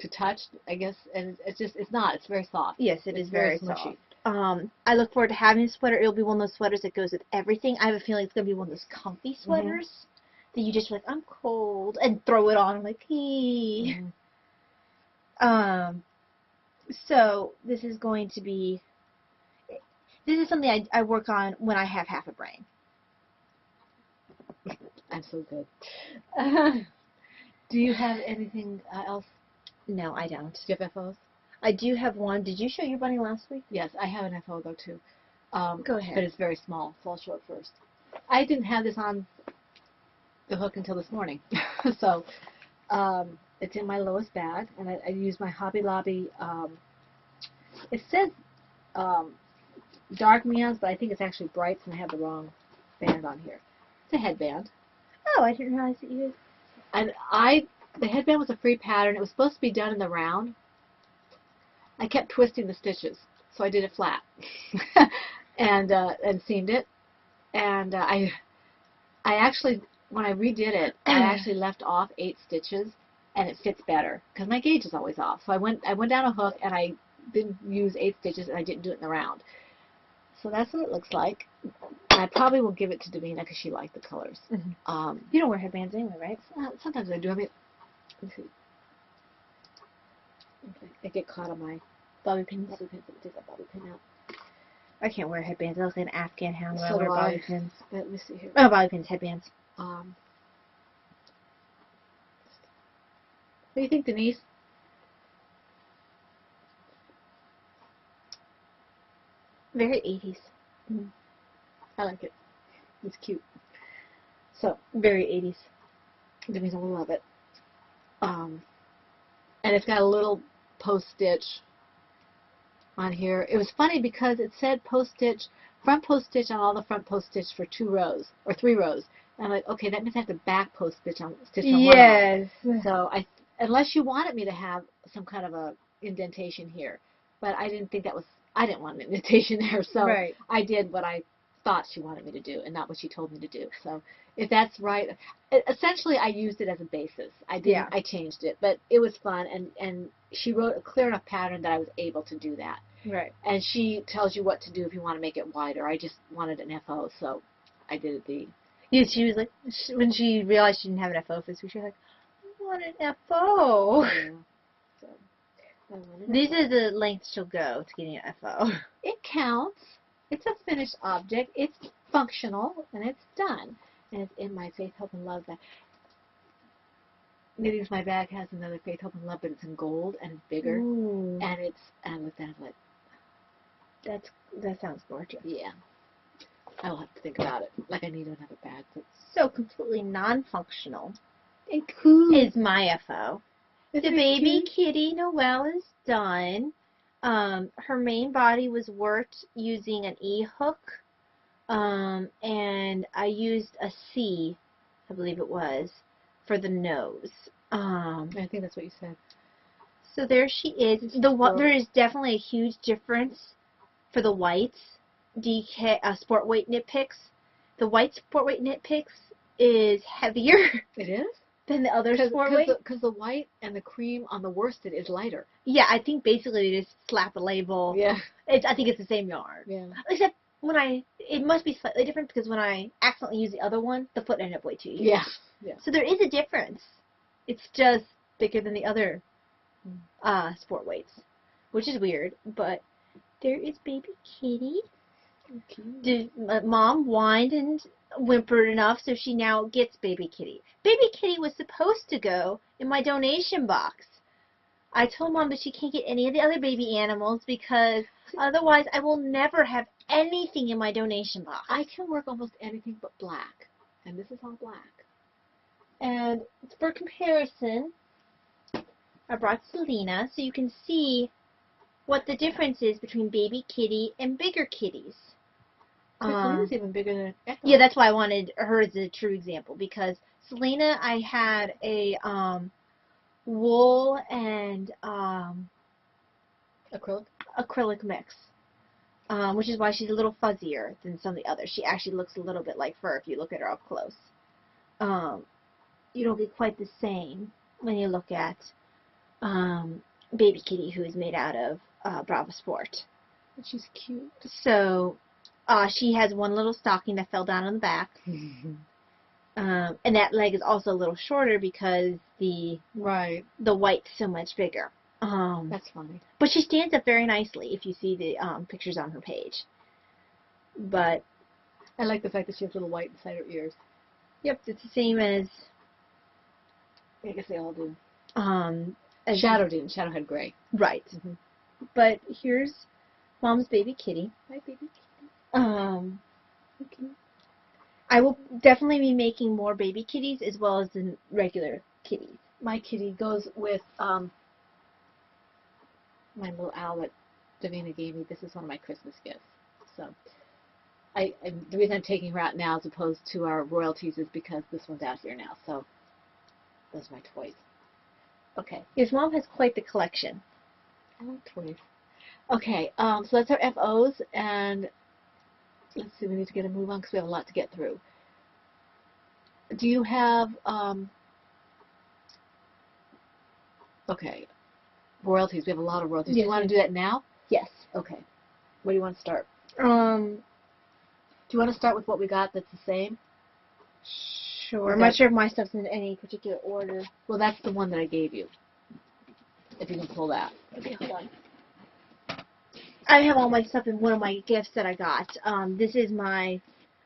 touch, I guess, and it's not. It's very soft. Yes, it's very soft. I look forward to having a sweater. It'll be one of those sweaters that goes with everything. I have a feeling it's going to be one of those comfy sweaters that you just like, I'm cold, and throw it on like, hey. So this is going to be, this is something I work on when I have half a brain. I'm so good. Do you have anything else? No, I don't. Do you have FOs? I do have one. Did you show your bunny last week? Yes, I have an FO though too. Go ahead. But it's very small, so I'll show it first. I didn't have this on the hook until this morning. So it's in my lowest bag, and I use my Hobby Lobby. It says dark neons, but I think it's actually brights, and I have the wrong band on here. It's a headband. Oh, I didn't realize that you did. And the headband was a free pattern. It was supposed to be done in the round. I kept twisting the stitches, so I did it flat, and seamed it. And I actually, when I redid it, I actually left off 8 stitches, and it fits better because my gauge is always off. So I went down a hook, and I didn't use 8 stitches, and I didn't do it in the round. So that's what it looks like. And I probably will give it to Davina because she liked the colors. You don't wear headbands anyway, right? Sometimes I do. I mean, let's see. Okay. I get caught on my bobby pins. Take that bobby pin out. I can't wear headbands. I look like an Afghan hound when I So wear do bobby I. pins. Let me see here. Oh, bobby pins, headbands. What do you think, Denise? Very 80s. I like it. It's cute. So, very 80s. Denise will love it. And it's got a little post stitch on here. It was funny because it said post stitch, front post stitch on all the front post stitch for 2 rows or 3 rows. And I'm like, okay, that means I have to back post stitch on one row. So unless you wanted me to have some kind of a indentation here, but I didn't think I didn't want an indentation there. So I did what I thought she wanted me to do and not what she told me to do. So if that's right, essentially I used it as a basis. I changed it, but it was fun, and she wrote a clear enough pattern that I was able to do that. Right. And she tells you what to do if you want to make it wider. I just wanted an FO, so I did it Yeah, she was like, when she realized she didn't have an FO this week, she was like, I want an FO. Yeah. So, these are the lengths she'll go to getting an FO. It counts. It's a finished object. It's functional, and it's done. And it's in my Faith, Hope, and Love bag. Knitting's My Bag has another Faith, Hope, and Love, but it's in gold, and it's bigger. Ooh. And with that, like, that sounds gorgeous. Yeah. I will have to think about it. Like, I need another bag. But so completely non-functional. And cool. Is my FO. The baby kitty Noelle is done. Her main body was worked using an E-hook. And I used a C, I believe it was, for the nose. I think that's what you said. So there she is. There is definitely a huge difference for the whites. Sport Weight Knit Picks. The white Sport Weight Knit Picks is heavier. It is? Than the other Sport Weight. Because the white and the cream on the worsted is lighter. Yeah, I think basically they just slap a label. Yeah. I think it's the same yarn. Yeah. Except it must be slightly different because when I accidentally use the other one, the foot ended up way too huge. Yeah. Yeah. So there is a difference. It's just bigger than the other Sport Weights, which is weird. But there is baby kitty. Okay. Mom whined and whimpered enough, so she now gets baby kitty. Baby kitty was supposed to go in my donation box. I told Mom that she can't get any of the other baby animals because otherwise I will never have anything in my donation box. I can work almost anything but black, and this is all black. And for comparison, I brought Selena so you can see what the difference is between baby kitty and bigger kitties. Selena's even bigger than Echo. Yeah, that's why I wanted her as a true example, because Selena, I had a wool and acrylic mix, which is why she's a little fuzzier than some of the others. She actually looks a little bit like fur if you look at her up close. You don't get quite the same when you look at baby kitty, who is made out of Bravo Sport. She's cute. So she has one little stocking that fell down on the back. And that leg is also a little shorter because the white's so much bigger. That's funny. But she stands up very nicely if you see the pictures on her page. But I like the fact that she has little white inside her ears. Yep, it's the same as... I guess they all do. As Shadow didn't. Shadow had gray. Right. Mm-hmm. But here's Mom's baby kitty. Hi, baby kitty. Okay. I will definitely be making more baby kitties as well as the regular kitties. My kitty goes with my little owl that Davina gave me. This is one of my Christmas gifts. So the reason I'm taking her out now as opposed to our royalties is because this one's out here now. So those are my toys. Okay. Yes, Mom has quite the collection. I like toys. Okay, so that's our FOs, and let's see, we need to get a move on because we have a lot to get through. Do you have, okay, royalties. We have a lot of royalties. Yes. Do you want to do that now? Yes. Okay. Where do you want to start? Do you want to start with what we got that's the same? Sure. I'm not sure if my stuff's in any particular order. Well, that's the one that I gave you. If you can pull that. Okay, hold on. I have all my stuff in one of my gifts that I got. This is I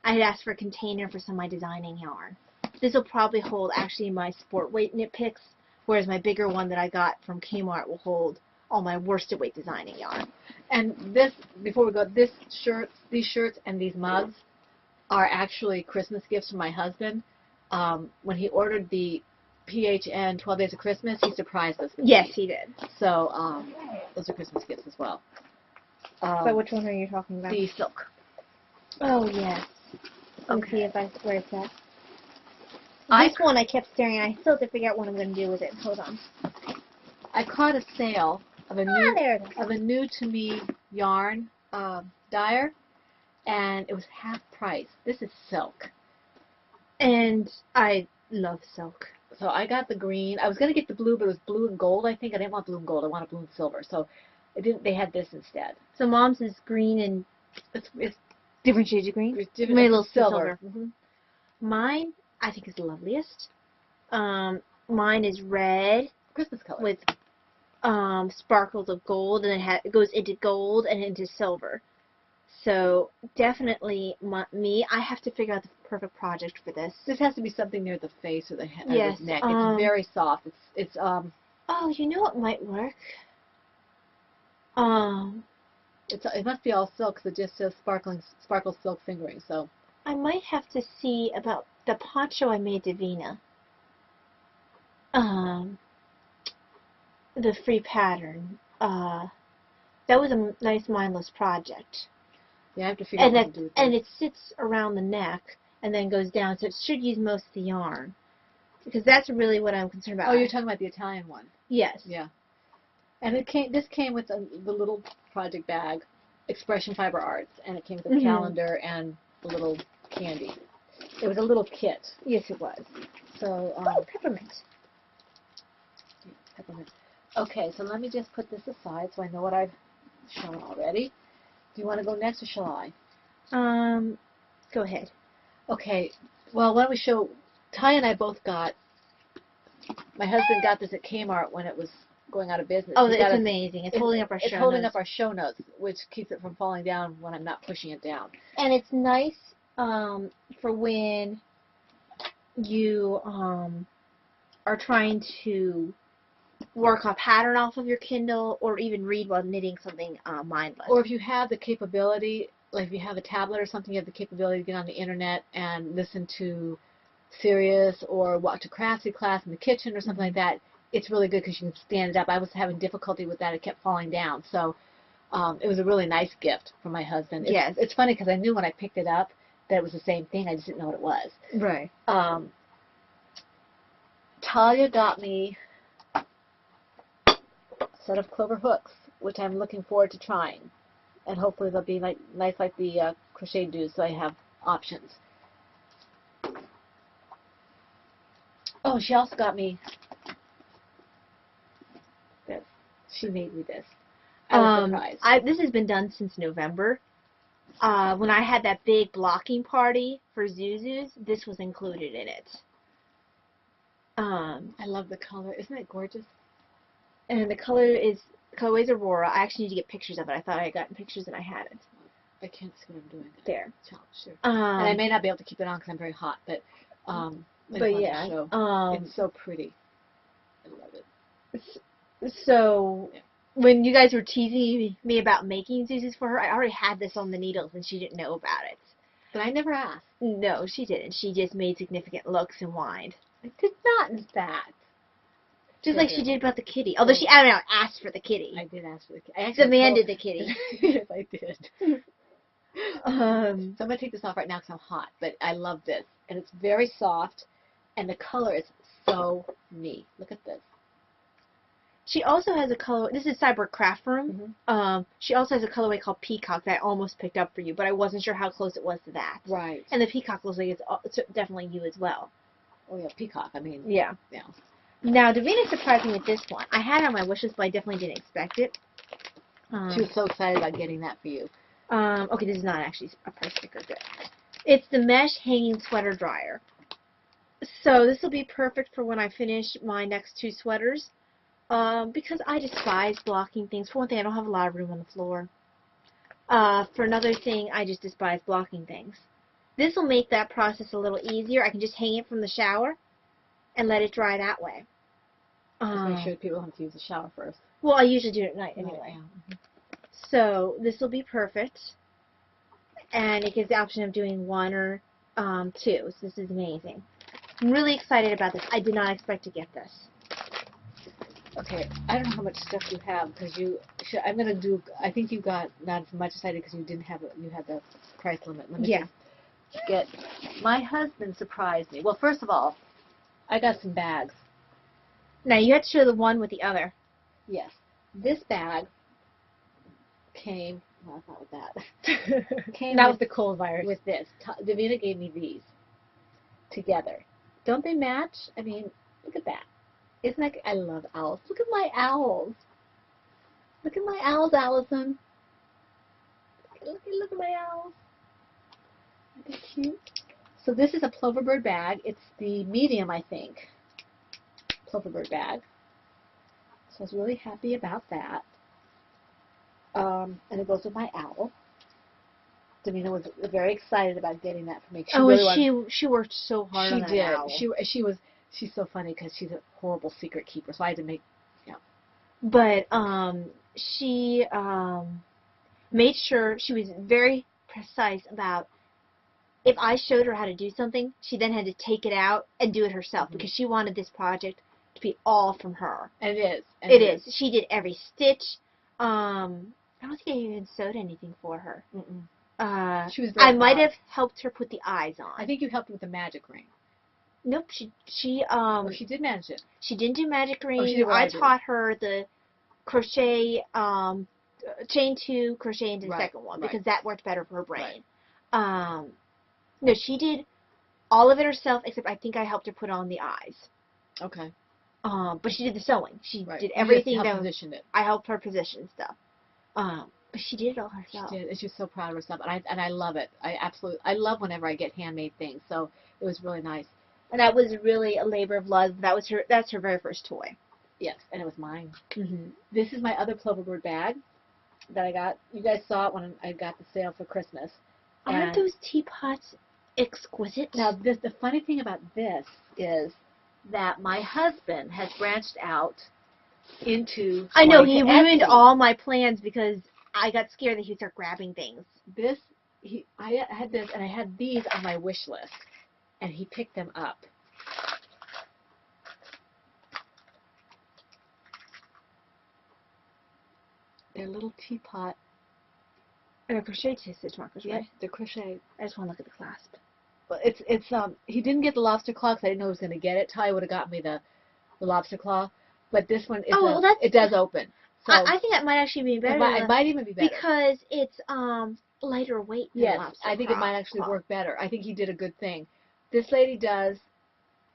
had asked for a container for some of my designing yarn. This will probably hold actually my sport weight knit picks, whereas my bigger one that I got from Kmart will hold all my worsted weight designing yarn. And this, before we go, these shirts and these mugs are actually Christmas gifts from my husband. When he ordered the PHN 12 Days of Christmas, he surprised us. Yes, he did. So those are Christmas gifts as well. But which one are you talking about? The silk. Oh, yes. Let me see if where it's at. This one I kept staring at. I still have to figure out what I'm going to do with it. Hold on. I caught a sale of a new to me yarn dyer, and it was half price. This is silk. And I love silk. So I got the green. I was going to get the blue, but it was blue and gold, I think. I didn't want blue and gold. I wanted blue and silver. So I didn't. They had this instead. So Mom's is green and it's different shades of green. It's different. Maybe a little silver. Mm-hmm. Mine, I think, is the loveliest. Mine is red. Christmas color. With sparkles of gold, and it goes into gold and into silver. So definitely me. I have to figure out the perfect project for this. This has to be something near the face or the head, yes, or the neck. It's very soft. It's Oh, you know what might work? It must be all silk, because it just says sparkle silk fingering. So I might have to see about the poncho I made Davina. The free pattern. That was a nice mindless project. Yeah, I have to figure out what to do with and it sits around the neck and then goes down, so it should use most of the yarn. Because that's really what I'm concerned about. Oh, you're talking about the Italian one. Yes. Yeah. And this came with the little project bag, Expression Fiber Arts, and it came with a calendar and a little candy. It was a little kit. Yes, it was. So, peppermint. Yeah, peppermint. Okay, so let me just put this aside so I know what I've shown already. Do you want to go next, or shall I? Go ahead. Okay. Well, why don't we show? Ty and I both got. My husband got this at Kmart when it was going out of business. Oh, it's amazing. It's holding up our show notes. It's holding up our show notes, which keeps it from falling down when I'm not pushing it down. And it's nice for when you are trying to work a pattern off of your Kindle, or even read while knitting something mindless. Or if you have the capability, like if you have a tablet or something, you have the capability to get on the internet and listen to Sirius or watch a craftsy class in the kitchen or something like that. It's really good because you can stand it up. I was having difficulty with that. It kept falling down. So it was a really nice gift from my husband. Yes. It's funny because I knew when I picked it up that it was the same thing. I just didn't know what it was. Right. Talia got me a set of clover hooks, which I'm looking forward to trying. And hopefully they'll be nice like the crochet doos, so I have options. Oh, she also got me this. She made me this. I was surprised. This has been done since November. When I had that big blocking party for Zuzu's, this was included in it. I love the color. Isn't it gorgeous? And the colorway is Aurora. I actually need to get pictures of it. I thought I had gotten pictures and I hadn't. I can't see what I'm doing. There. Sure. And I may not be able to keep it on because I'm very hot, but yeah, it's so pretty. I love it. So when you guys were teasing me about making Zuzu's for her, I already had this on the needles and she didn't know about it. But I never asked. No, she didn't. She just made significant looks and whined. I did not, in fact. Just like she did about the kitty. Although she, I don't know, asked for the kitty. I did ask for the kitty. I demanded the kitty. Yes, I did. So I'm going to take this off right now because I'm hot. But I love this. And it's very soft. And the color is so neat. Look at this. She also has a color. This is Cyber Craft Room. She also has a colorway called Peacock that I almost picked up for you, but I wasn't sure how close it was to that. Right. And the Peacock looks like it's definitely you as well. Oh yeah, Peacock. I mean. Yeah. Yeah. Now Davina surprised me with this one. I had it on my wish list, but I definitely didn't expect it. She was so excited about getting that for you. Okay, this is not actually a price sticker. Good. It's the mesh hanging sweater dryer. So this will be perfect for when I finish my next 2 sweaters. Because I despise blocking things. For one thing, I don't have a lot of room on the floor. For another thing, I just despise blocking things. This will make that process a little easier. I can just hang it from the shower and let it dry that way. Just make sure people have to use the shower first. Well, I usually do it at night anyway. Right, yeah. So this will be perfect. And it gives the option of doing 1 or 2. So this is amazing. I'm really excited about this. I did not expect to get this. Okay, I don't know how much stuff you have because I'm gonna do. I think you got not as much as I did because you didn't have it. You had the price limit. Let me just get. My husband surprised me. Well, first of all, I got some bags. Now you have to show the one with the other. Yes, this bag came. Well, not with that. Came not with the cold virus. With this, Davina gave me these together. Don't they match? I mean, look at that. Isn't that, I love owls. Look at my owls. Look at my owls, Allison. Look at my owls. Aren't they cute? So this is a ploverbird bag. It's the medium, I think, ploverbird bag. So I was really happy about that. And it goes with my owl. Davina was very excited about getting that for me. She worked so hard on that owl. She's so funny because she's a horrible secret keeper, so I had to make, But she made sure she was very precise about if I showed her how to do something, she then had to take it out and do it herself because she wanted this project to be all from her. And it is. It is. She did every stitch. I don't think I even sewed anything for her. She was very I might have helped her put the eyes on. I think you helped with the magic ring. Nope, she did magic. She didn't do magic ring. I taught her the crochet, chain 2, crochet into the second one because that worked better for her brain. No, she did all of it herself except I think I helped her put on the eyes. Okay. But she did the sewing. She did everything. Position it. I helped her position stuff. But she did it all herself. She did, and she's so proud of herself, and I love it. I love whenever I get handmade things. So it was really nice. And that was really a labor of love. That's her very first toy. Yes, and it was mine. This is my other ploverbird bag that I got. You guys saw it when I got the sale for Christmas. Aren't those teapots exquisite? Now, the funny thing about this is that my husband has branched out into. I know, going he to ruined Etsy. all my plans because I got scared that he'd start grabbing things. I had this, and I had these on my wish list, and he picked them up. They're little teapot. And they're crochet stitch markers, right? Yep, they're crochet. I just want to look at the clasp. But it's he didn't get the lobster claw because I didn't know he was going to get it. Ty would have got me the lobster claw, but this one it does open. So I think that might actually be better. It might even be better because it's lighter weight. Than yes, lobster I think it might actually work better. I think he did a good thing. This lady does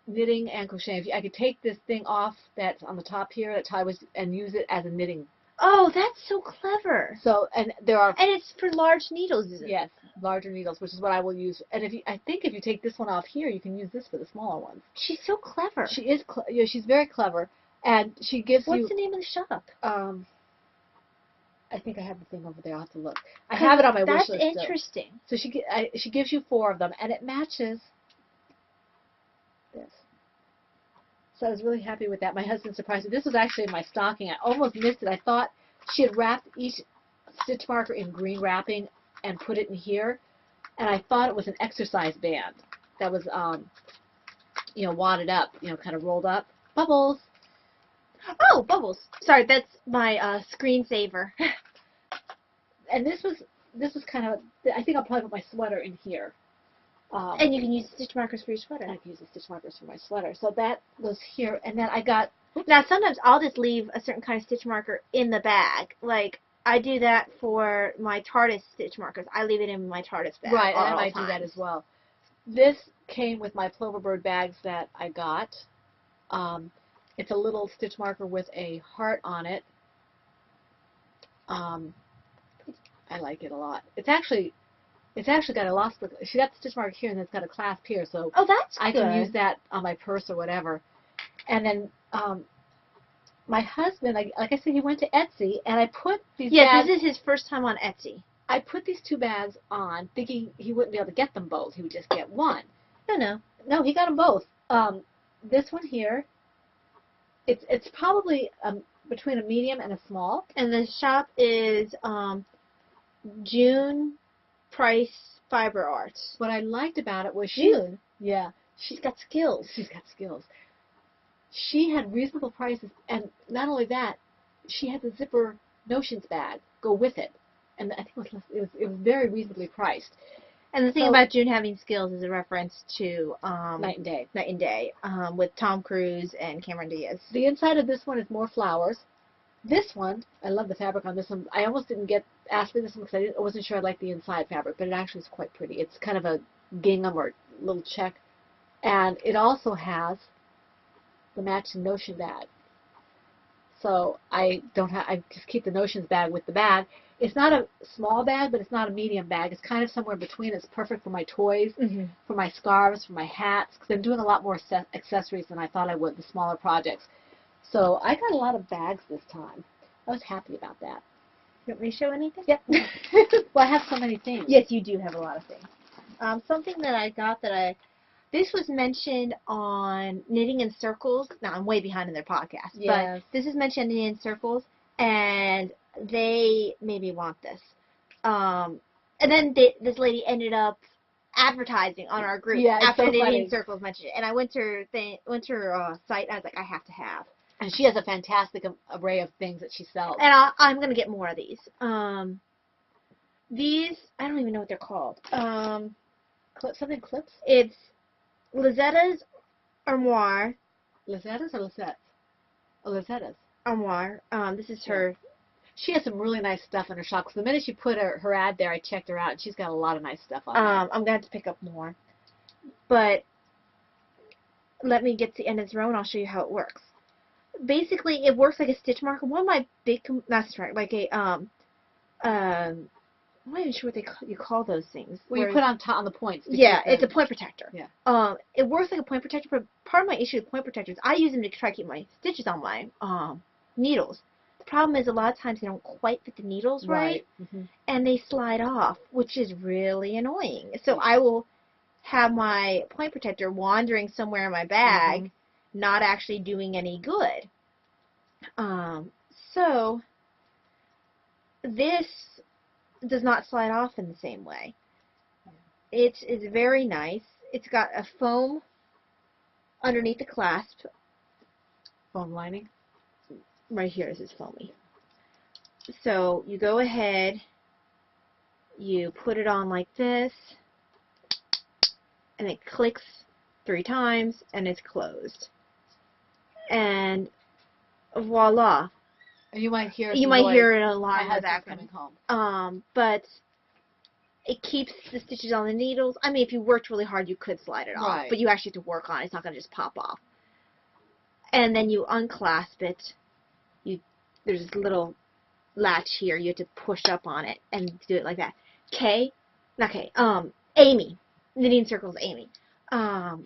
knitting and crocheting. I could take this thing off that's on the top here that Ty was and use it as a knitting. Oh, that's so clever. So and it's for large needles, isn't it? Yes, larger needles, which is what I will use. And I think if you take this one off here, you can use this for the smaller ones. She's so clever. She is. She's very clever, and she gives you. What's the name of the shop? I think I have the thing over there. I'll have to look. I have it on my wish list. That's interesting. So she gives you 4 of them, and it matches this. So I was really happy with that. My husband surprised me. This was actually in my stocking. I almost missed it. I thought she had wrapped each stitch marker in green wrapping and put it in here, and I thought it was an exercise band that was, wadded up, kind of rolled up. Bubbles. Oh, bubbles. Sorry, that's my screensaver. And this was kind of, I think I'll probably put my sweater in here. And you can use stitch markers for your sweater. I can use the stitch markers for my sweater. So that was here, and then I got. Now sometimes I'll just leave a certain kind of stitch marker in the bag. Like I do that for my TARDIS stitch markers. I leave it in my TARDIS bag. Right, and I might do that as well. This came with my Ploverbird bags that I got. It's a little stitch marker with a heart on it. I like it a lot. It's actually got a lost. She got the stitch marker here, and it's got a clasp here, so that's I good. can use that on my purse or whatever. And then my husband, like I said, he went to Etsy, and I put these bags. Yeah, this is his first time on Etsy. I put these 2 bags on, thinking he wouldn't be able to get them both. He would just get one. No, he got them both. This one here, it's probably between a medium and a small. And the shop is June Price Fiber Arts. What I liked about it was June. Yeah. She's got skills. She's got skills. She had reasonable prices, and not only that, she had the zipper notions bag go with it, and I think it was very reasonably priced. And the thing about June having skills is a reference to Night and Day. Night and Day with Tom Cruise and Cameron Diaz. The inside of this one is more flowers. This one, I love the fabric on this one. I almost didn't ask for this one because I wasn't sure I liked the inside fabric, but it actually is quite pretty. It's kind of a gingham or little check, and it also has the matching notion bag. So I just keep the notions bag with the bag. It's not a small bag, but it's not a medium bag. It's kind of somewhere in between. It's perfect for my toys, for my scarves, for my hats, because I'm doing a lot more accessories than I thought I would, the smaller projects. So I got a lot of bags this time. I was happy about that. You want me to show anything? Yep. Well, I have so many things. Yes, you do have a lot of things. Something that I got this was mentioned on Knitting in Circles. Now, I'm way behind in their podcast. Yes. But this is mentioned in Knitting in Circles, and they made me want this. And then this lady ended up advertising on our group after Knitting in Circles mentioned it. And I went to her site, and I was like, I have to have. And she has a fantastic array of things that she sells. And I'm going to get more of these. These, I don't even know what they're called. Something clips? It's Lizetta's Armoire. Lizetta's or Lizette's? Oh, Lizetta's. Armoire. This is her. She has some really nice stuff in her shop. Because the minute she put her ad there, I checked her out, and she's got a lot of nice stuff on there. I'm going to have to pick up more. But let me get to the end of this row, and I'll show you how it works. Basically, it works like a stitch marker. One of my big, not stitch marker, like a, I'm not even sure what you call those things. Well, you put on the points. Yeah, it's a point protector. Yeah. It works like a point protector, but part of my issue with point protectors, I use them to try to keep my stitches on my needles. The problem is a lot of times they don't quite fit the needles right. And they slide off, which is really annoying. So I will have my point protector wandering somewhere in my bag, not actually doing any good. So this does not slide off in the same way. It is very nice. It's got a foam underneath the clasp. Foam lining? Right here is foamy. So you go ahead, you put it on like this, and it clicks 3 times, and it's closed. And voila. You might hear it an alarm in the background. Coming home. But it keeps the stitches on the needles. I mean, if you worked really hard, you could slide it off. Right. But you actually have to work on it. It's not going to just pop off. And then you unclasp it. There's this little latch here. You have to push up on it and do it like that. Amy. Knitting Circles Amy. I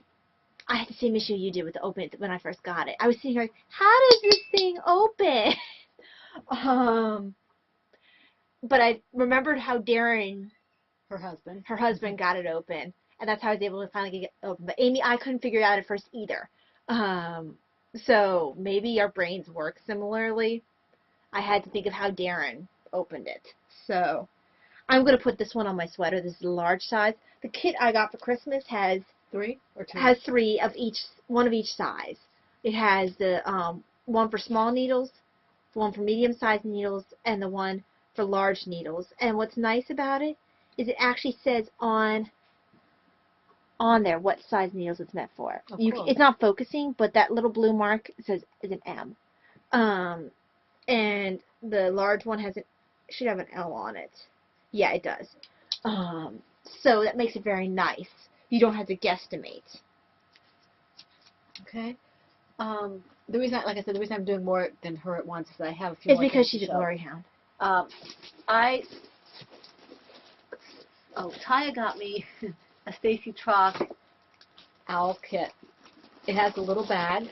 had the same issue you did with the open when I first got it. I was sitting here like, how does this thing open? But I remembered how Darren, her husband got it open, and that's how I was able to finally get it open. But Amy, I couldn't figure it out at first either. So maybe our brains work similarly. I had to think of how Darren opened it. So I'm going to put this one on my sweater. This is a large size. The kit I got for Christmas has 3 or 2? Has 3 of each, one of each size. It has the one for small needles, the one for medium-sized needles, and the one for large needles. And what's nice about it is it actually says on there what size needles it's meant for. Oh, cool. It's not focusing, but that little blue mark says is an M. And the large one should have an L on it. Yeah, it does. So that makes it very nice. You don't have to guesstimate. Okay. The reason, like I said, the reason I'm doing more than her at once is that I have a few. It's because she's a glory hound. Taya got me a Stacy Trock owl kit. It has a little bag.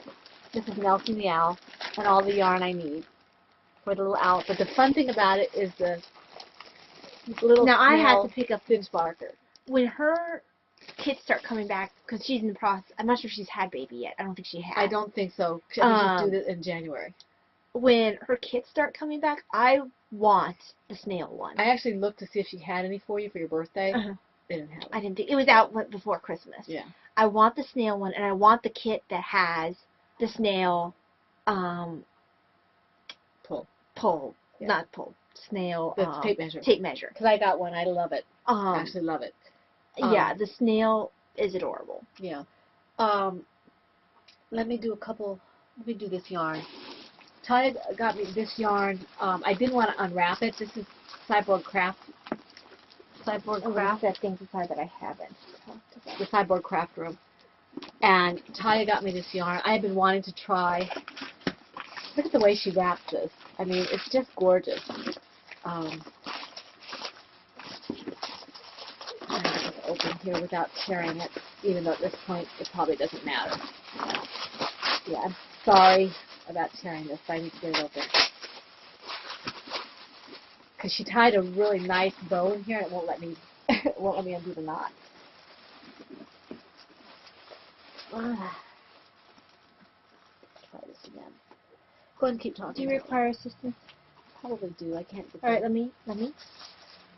This is Nelson the Owl and all the yarn I need for the little owl. But the fun thing about it is the little. Now I had to pick up Finch Barker. When her kits start coming back, because she's in the process. I'm not sure if she's had baby yet. I don't think she has. I don't think so. She's due in January. When her kits start coming back, I want the snail one. I actually looked to see if she had any for you for your birthday. They didn't have it. I didn't think it was out before Christmas. Yeah. I want the snail one, and I want the kit that has the snail pull. Yeah. Not pull. Snail. The tape measure. Tape measure. Because I got one. I love it. I actually love it. Yeah, the snail is adorable. Yeah. Let me do this yarn. Taya got me this yarn. I didn't want to unwrap it. This is Cyborg Craft. That thing's inside that I haven't. The Cyborg Craft Room. And Taya got me this yarn. I had been wanting to try. Look at the way she wrapped this. I mean, it's just gorgeous. I'm going to open here without tearing it, even though at this point it probably doesn't matter. Yeah, I'm sorry about tearing this, but I need to get it open. Because she tied a really nice bow in here, and it won't let me undo the knot. Try this again. Go ahead and keep talking. Do you require assistance? Probably do. I can't. All right, let me.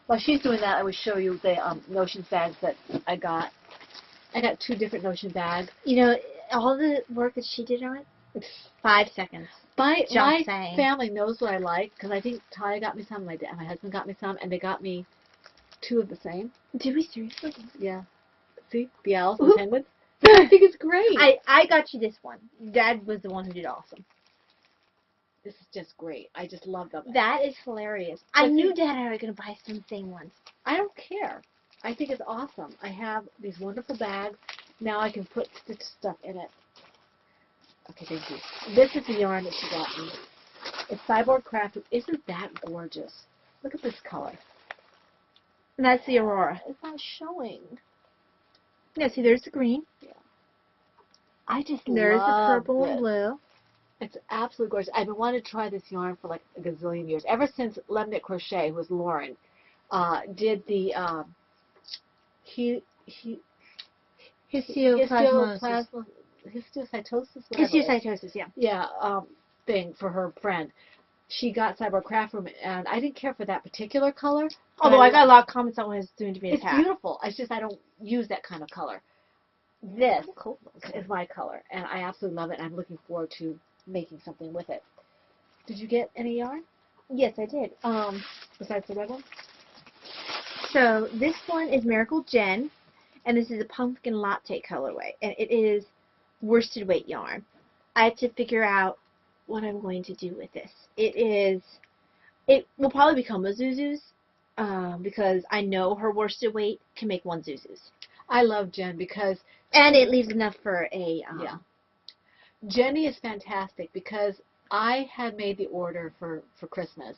While she's doing that, I will show you the Notion bags that I got. I got 2 different Notion bags. You know, all the work that she did on it, 5 seconds. My family knows what I like, because I think Taya got me some, my husband got me some, and they got me 2 of the same. Did we seriously? Yeah. See? The owls and penguins. I think it's great. I got you this one. Dad was the one who did awesome. This is just great. I just love them. That is hilarious. I knew Dad and I were going to buy some same ones. I don't care. I think it's awesome. I have these wonderful bags. Now I can put stitch stuff in it. Okay, thank you. This is the yarn that she got me. It's Cyborg Craft. Isn't that gorgeous? Look at this color. And that's the Aurora. It's not showing. Yeah, see, there's the green. Yeah. There's the purple and blue. It's absolutely gorgeous. I've been wanting to try this yarn for like a gazillion years. Ever since Lemnit Crochet, who was Lauren, did the histiocytosis. Histiocytosis, yeah. Yeah. thing for her friend. She got Cyborg Craft Room, and I didn't care for that particular color. Although I got a lot of comments on what it's doing to me. It's beautiful. It's just I don't use that kind of color. This is my color, and I absolutely love it, and I'm looking forward to making something with it. Did you get any yarn? Yes, I did. Besides the red one? So this one is Miracle Jen, and this is a pumpkin latte colorway, and it is worsted weight yarn. I have to figure out what I'm going to do with this. It will probably become a Zuzu's, because I know her worsted weight can make one Zuzu's. I love Jen because... And it leaves enough for a... yeah. Jenny is fantastic because I had made the order for Christmas,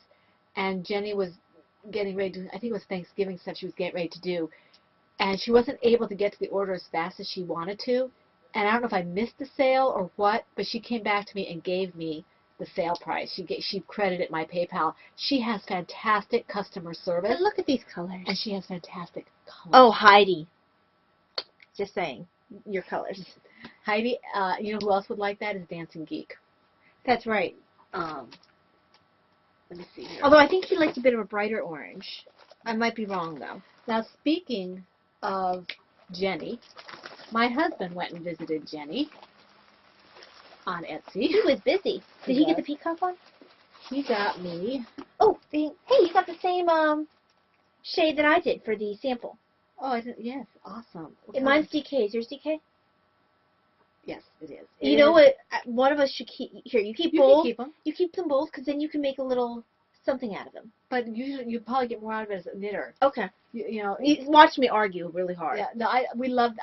and Jenny was getting ready to, I think it was Thanksgiving stuff she was getting ready to do, and she wasn't able to get to the order as fast as she wanted to, and I don't know if I missed the sale or what, but she came back to me and gave me the sale price. She credited my PayPal. She has fantastic customer service. And look at these colors. And she has fantastic colors. Oh, Heidi. Just saying, your colors. Heidi, you know who else would like that is Dancing Geek. That's right. Let me see here. Although I think he likes a bit of a brighter orange. I might be wrong, though. Now, speaking of Jenny, my husband went and visited Jenny on Etsy. He was busy. Did he get the peacock one? He got me... Oh, hey, you got the same shade that I did for the sample. Oh, I didn't, yes, awesome. Mine's DK. Is yours DK? Yes, it is. You know what? One of us should keep... Here, you keep both. You keep them. You keep them both, because then you can make a little something out of them. But usually you probably get more out of it as a knitter. Okay. You know, watch me argue really hard. Yeah, no, I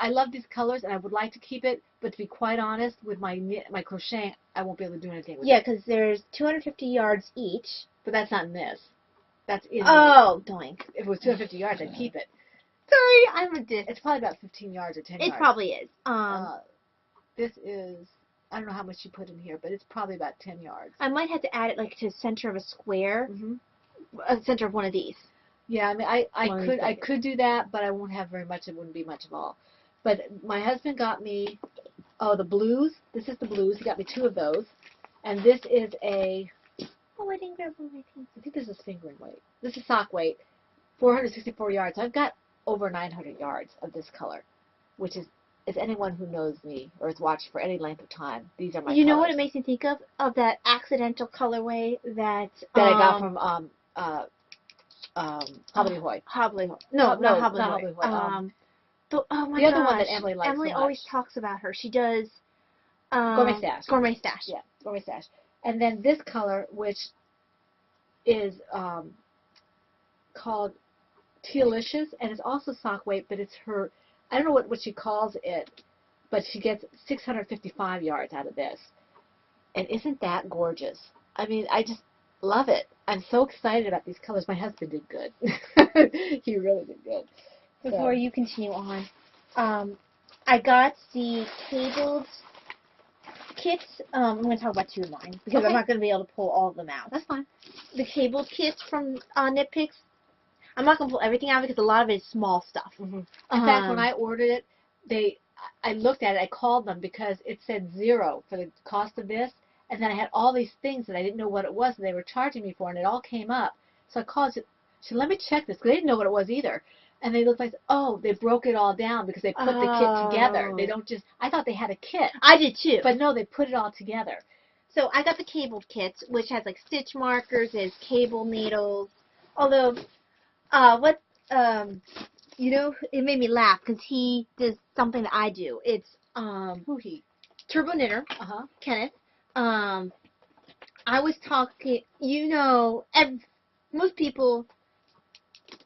love these colors, and I would like to keep it. But to be quite honest, with my crochet, I won't be able to do anything with it. Yeah, because there's 250 yards each. But that's not in this. That's in. Oh, doink! If it was 250 yards, I'd keep it. Sorry, I'm a diss. It's probably about 15 yards or 10 yards. It probably is. This is. I don't know how much you put in here, but it's probably about 10 yards. I might have to add it like to the center of a square, center of one of these. Yeah, I mean, I could do that, but I won't have very much. It wouldn't be much at all. But my husband got me, the blues. This is the blues. He got me 2 of those, and this is a. Oh, I didn't grab one. I think this is fingering weight. This is sock weight, 464 yards. I've got over 900 yards of this color, which is anyone who knows me or has watched for any length of time, these are my colors. You know what it makes me think of? Of that accidental colorway that I got from Hobbly Hoy. Hobbly Hoy. No, not Hobbly Hoy. The other one that Emily likes Emily so much. always talks about her. She does Gourmet Stash. Gourmet Stash. Yeah, Gourmet Stash. And then this color, which is called Tealicious, and it's also sock weight, but it's her. I don't know what she calls it, but she gets 655 yards out of this. And isn't that gorgeous? I mean, I just love it. I'm so excited about these colors. My husband did good. He really did good. Before you continue on, I got the cabled kits. I'm going to talk about 2 of mine, because I'm not going to be able to pull all of them out. That's fine. The cabled kits from Knit Picks. I'm not going to pull everything out because a lot of it is small stuff. In fact, when I ordered it, I looked at it, I called them because it said 0 for the cost of this, and then I had all these things that I didn't know what it was and they were charging me for, and it all came up. So I called, she said, let me check this, because they didn't know what it was either. And they looked like, oh, they broke it all down because they put the kit together. They don't just, I thought they had a kit. I did too. But no, they put it all together. So I got the cabled kits, which has like stitch markers, has cable needles, although... you know, it made me laugh because he does something that I do. It's, Who he? Turbo Knitter, Kenneth. I was talking, you know, most people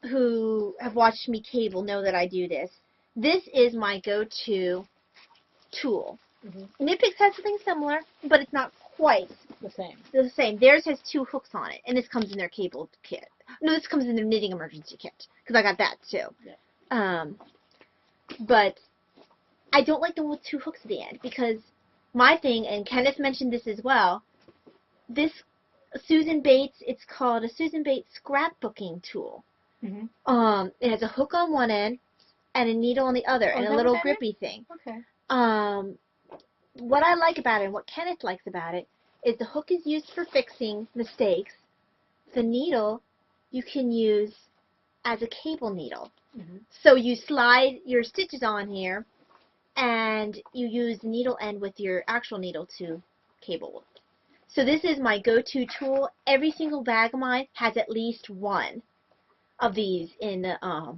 who have watched me cable know that I do this. This is my go-to tool. Knit Picks has something similar, but it's not quite the same. Theirs has 2 hooks on it, and this comes in their cabled kit. No, this comes in their knitting emergency kit, because I got that too. Yeah. But I don't like the one with 2 hooks at the end, because my thing, and Kenneth mentioned this as well, this Susan Bates, it's called a Susan Bates scrapbooking tool. It has a hook on one end and a needle on the other, and a little grippy thing. Okay. What I like about it, and what Kenneth likes about it, is the hook is used for fixing mistakes. The needle you can use as a cable needle. Mm-hmm. So you slide your stitches on here, and you use the needle end with your actual needle to cable with. So this is my go-to tool. Every single bag of mine has at least one of these in the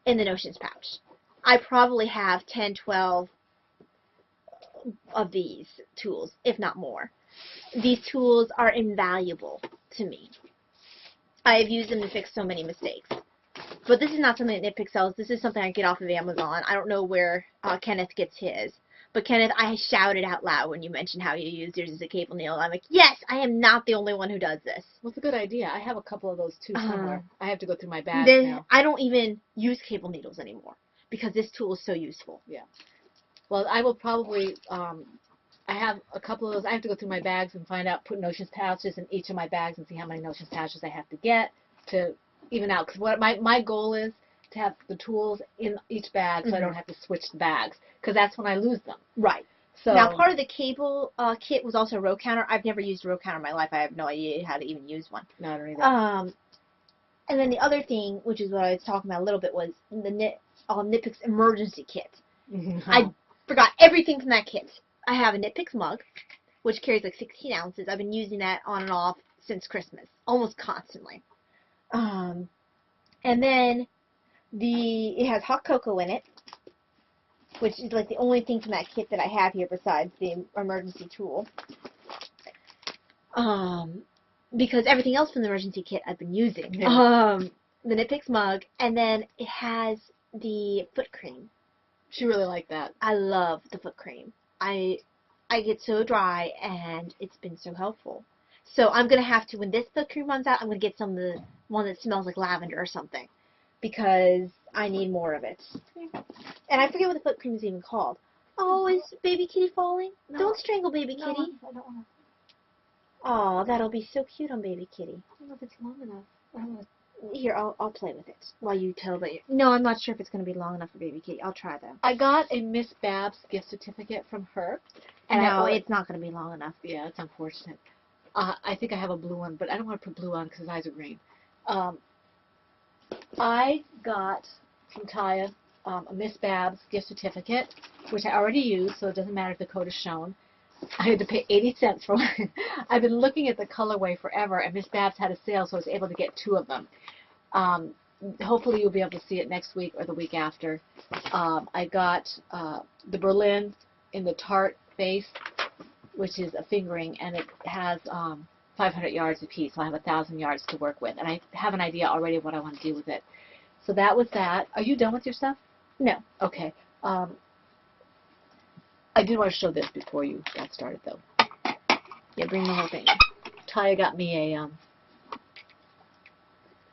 notions pouch. I probably have 10, 12 of these tools, if not more. These tools are invaluable to me. I have used them to fix so many mistakes. But this is not something that Nitpick sells. This is something I get off of Amazon. I don't know where Kenneth gets his. But Kenneth, I shouted out loud when you mentioned how you use yours as a cable needle. I'm like, yes, I am not the only one who does this. Well, it's a good idea. I have a couple of those too somewhere. I have to go through my bags now. I don't even use cable needles anymore because this tool is so useful. Yeah. Well, I will probably, I have a couple of those. I have to go through my bags and find out, put notions pouches in each of my bags and see how many notions pouches I have to get to even out. Because what my goal is to have the tools in each bag so I don't have to switch the bags. Because that's when I lose them. Right. So now, part of the cable kit was also a row counter. I've never used a row counter in my life. I have no idea how to even use one. No, I don't either. And then the other thing, which is what I was talking about a little bit, was the Nitpick's emergency kit. I forgot everything from that kit. I have a Nitpick's mug, which carries like 16 ounces. I've been using that on and off since Christmas, almost constantly. And then it has hot cocoa in it, which is like the only thing from that kit that I have here besides the emergency tool. Because everything else from the emergency kit I've been using. The Nitpick's mug, and then it has the foot cream. She really liked that. I love the foot cream. I get so dry, and it's been so helpful. So I'm going to have to, when this foot cream runs out, I'm going to get some of the one that smells like lavender or something, because I need more of it. And I forget what the foot cream is even called. Oh, is baby kitty falling? No. Don't strangle baby kitty. I don't want to. Oh, that'll be so cute on baby kitty. I don't know if it's long enough. I don't know. Here, I'll play with it while you tell about it. No, I'm not sure if it's going to be long enough for baby kitty. I'll try though. I got a Miss Babs gift certificate from her. And no, it's not going to be long enough. Yeah, it's unfortunate. I think I have a blue one, but I don't want to put blue on because his eyes are green. I got from Taya a Miss Babs gift certificate, which I already used, so it doesn't matter if the code is shown. I had to pay 80 cents for one. I've been looking at the colorway forever, and Miss Babs had a sale, so I was able to get 2 of them. Hopefully you'll be able to see it next week or the week after. I got the Berlin in the tart face, which is a fingering, and it has 500 yards apiece, so I have 1,000 yards to work with, and I have an idea already of what I want to do with it. So that was that. Are you done with your stuff? No. Okay. I did want to show this before you got started, though. Yeah, bring the whole thing. Taya got me a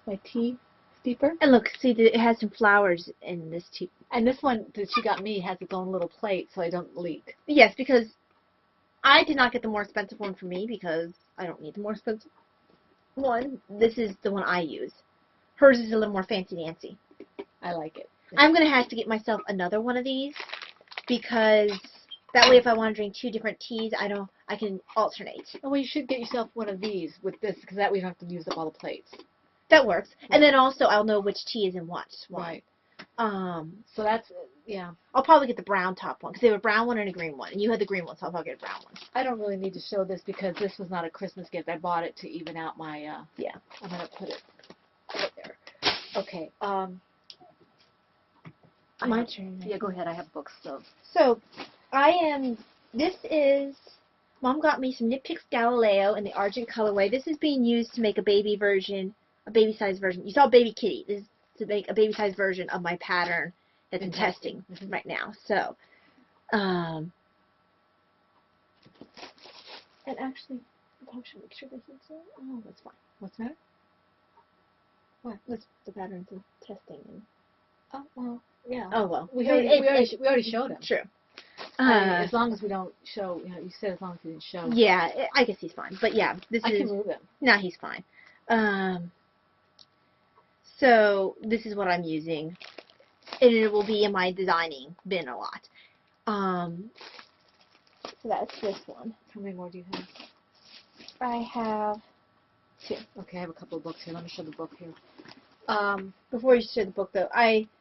my tea steeper. And look, see, it has some flowers in this tea. And this one that she got me has its own little plate, so I don't leak. Yes, because I did not get the more expensive one for me because I don't need the more expensive one. This is the one I use. Hers is a little more fancy-dancy. I like it. I'm going to have to get myself another one of these because that way if I want to drink 2 different teas, I can alternate. Oh, well, you should get yourself one of these with this, because that way you don't have to use up all the plates. That works. Yeah. And then also I'll know which tea is in what one. Right. So that's, yeah. I'll probably get the brown top one, because they have a brown one and a green one. And you had the green one, so I'll probably get a brown one. I don't really need to show this because this was not a Christmas gift. I bought it to even out my, yeah. I'm going to put it right there. Okay. My turn. Yeah, go ahead. I have books, so. So, this is, Mom got me some Nitpick's Galileo in the Argent colorway. This is being used to make a baby version, a baby-sized version. You saw Baby Kitty. This is to make a baby-sized version of my pattern that's in testing right now. So, and actually, I should make sure this is, oh, that's fine. What's that? What? That's the pattern's in testing. And, oh, well, yeah. Oh, well. We already showed him. True. As long as we don't show, you said as long as he didn't show. Yeah, I guess he's fine. But yeah, I can move him. No, he's fine. So this is what I'm using, and it will be in my designing bin a lot. So that's this one. How many more do you have? I have 2. Okay, I have a couple of books here. Let me show the book here. Before you share the book, though,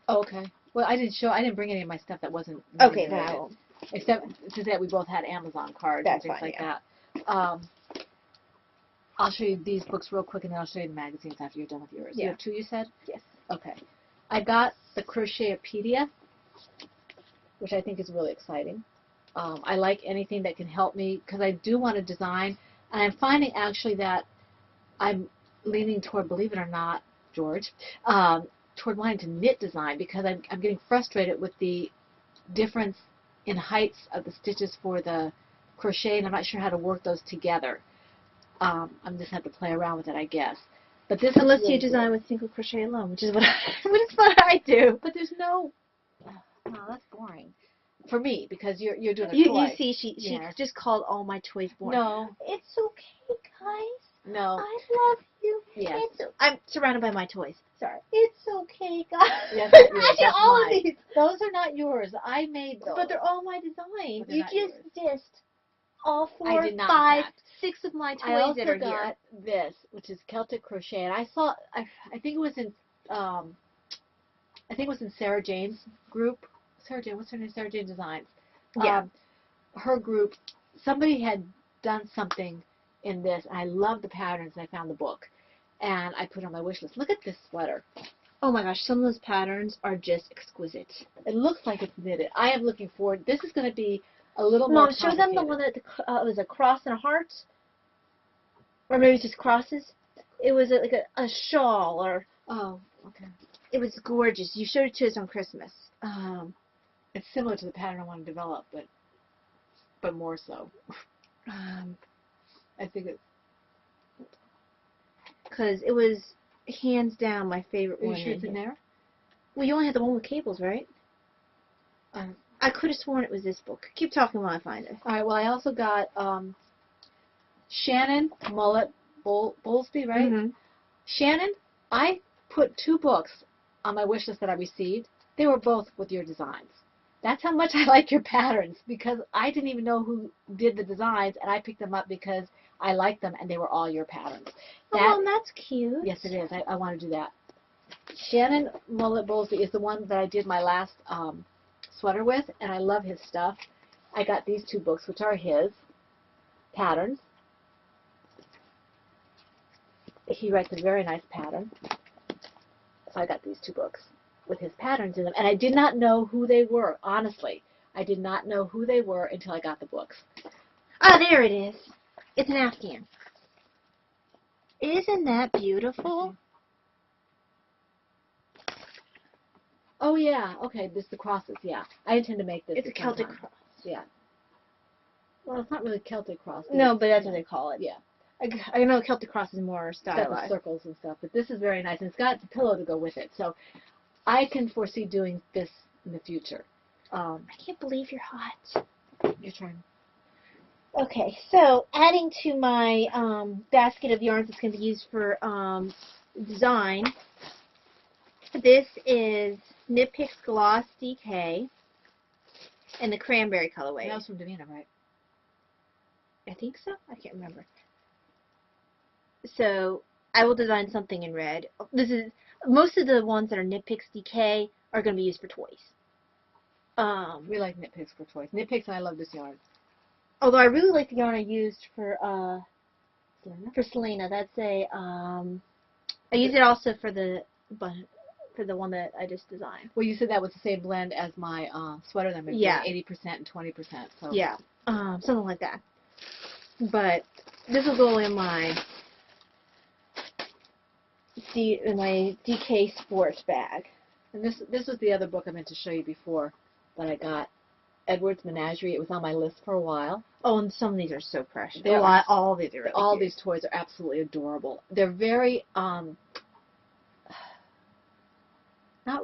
Oh, okay. Well, I didn't bring any of my stuff that wasn't. Okay, then I won't. Except that we both had Amazon cards That's and things fine, like yeah. that. I'll show you these books real quick, and then I'll show you the magazines after you're done with yours. Yeah. You have 2, you said? Yes. Okay. I got the Crochetopedia, which I think is really exciting. I like anything that can help me, because I do want to design, and I'm finding actually that I'm leaning toward, believe it or not, George, toward wanting to knit design, because I'm getting frustrated with the difference in heights of the stitches for the crochet, and I'm not sure how to work those together. I'm just have to play around with it, I guess. But this Unless really you design good. with single crochet alone, which is what I do. But there's no. Oh, that's boring for me, because you're doing a You toy. see, she Yes. just called all my toys boring. No. It's okay, guys. No. I love you. Yes. I'm surrounded by my toys. Sorry. It's okay, guys. Yes, that's yours. I do That's all mine. of these. Those are not yours. I made those. But they're all my design. But they're You not just yours. dissed all I 4, did not, 5, in fact. 6 of my toys I also that are got this, which is Celtic crochet, and I saw. I think it was in. I think it was in Sarah Jane's group. Sarah Jane, what's her name? Sarah Jane Designs. Yeah. Her group. Somebody had done something in this, and I loved the patterns, and I found the book, and I put it on my wish list. Look at this sweater. Oh my gosh, some of those patterns are just exquisite. It looks like it's knitted. I am looking forward. This is going to be a little more Mom, show them the one that was a cross and a heart, or maybe just crosses. It was like a shawl, or Oh, okay. it was gorgeous. You showed it to us on Christmas. It's similar to the pattern I want to develop, but more so. I think it's. Because it was hands down my favorite Are you one. sure it's in there? Well, you only had the one with cables, right? I could have sworn it was this book. Keep talking while I find it. All right. Well, I also got Shannon Mullet Bowlesby, right? Mm-hmm. Shannon, I put 2 books on my wish list that I received. They were both with your designs. That's how much I like your patterns, because I didn't even know who did the designs, and I picked them up because I liked them, and they were all your patterns. Oh, that's cute. Yes, it is. I want to do that. Shannon Mullet Bowlesby is the one that I did my last sweater with, and I love his stuff. I got these 2 books, which are his patterns. He writes a very nice pattern. So I got these 2 books with his patterns in them, and I did not know who they were. Honestly, I did not know who they were until I got the books. Ah, there it is. It's an Afghan. Isn't that beautiful? Oh yeah, okay. This is the crosses. Yeah, I intend to make this. It's a Celtic sometime. cross. Yeah. Well, it's not really Celtic cross. No, but that's what they call it. Yeah. I know Celtic cross is more It's got the stylized. circles and stuff, but this is very nice, and it's got the pillow to go with it. So I can foresee doing this in the future. I can't believe you're hot. Your turn. Okay, so adding to my basket of yarns that's going to be used for design, this is Knit Picks Gloss DK in the cranberry colorway. That was from Davina, right? I think so. I can't remember. So I will design something in red. This is most of the ones that are Knit Picks DK are going to be used for toys. We like Knit Picks for toys. Knit Picks, and I love this yarn. Although I really like the yarn I used for Selena? Selena. That's a I use it also for the one that I just designed. Well, you said that was the same blend as my sweater that I'm making. Yeah. 80% and 20%. So Yeah, something like that. But this will go in my DK sports bag. And this was the other book I meant to show you before that I got. Edward's Menagerie. It was on my list for a while. Oh, and some of these are so precious. They are. All these are really All cute. these toys are absolutely adorable. They're very not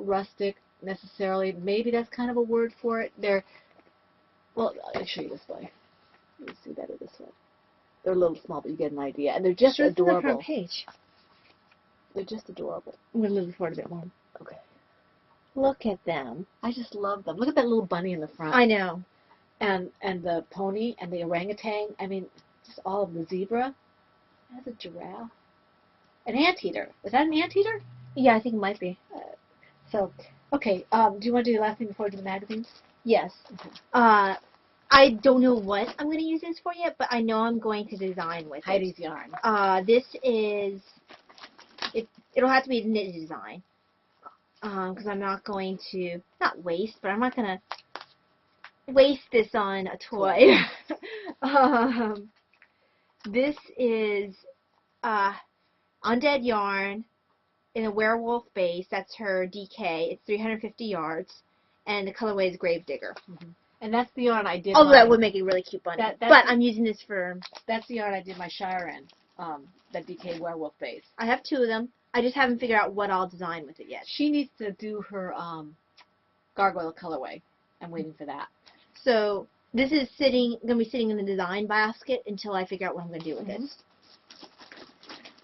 rustic necessarily. Maybe that's kind of a word for it. They're, well, I'll show you this way. You can see better this way. They're a little small, but you get an idea. And they're just Show us the adorable. front page. They're just adorable. I'm going to move forward a bit more. Okay. Look at them. I just love them. Look at that little bunny in the front. I know. and the pony and the orangutan. I mean, just all of the zebra. That's a giraffe. An anteater. Is that an anteater? Yeah, I think it might be. Okay. Do you want to do the last thing before we do the magazines? Yes. Okay. I don't know what I'm going to use this for yet, but I know I'm going to design with Heidi's yarn. This is, it'll have to be a knit design, because I'm not going to, not waste, but I'm not going to waste this on a toy. This is Undead Yarn in a werewolf base. That's her DK. It's 350 yards, and the colorway is Gravedigger. Mm-hmm. And that's the yarn I did. Although that would make a really cute bunny. But I'm using this for... That's the yarn I did my Shire in, that DK werewolf base. I have 2 of them. I just haven't figured out what I'll design with it yet. She needs to do her gargoyle colorway. I'm waiting for that. So this is going to be sitting in the design basket until I figure out what I'm going to do with this.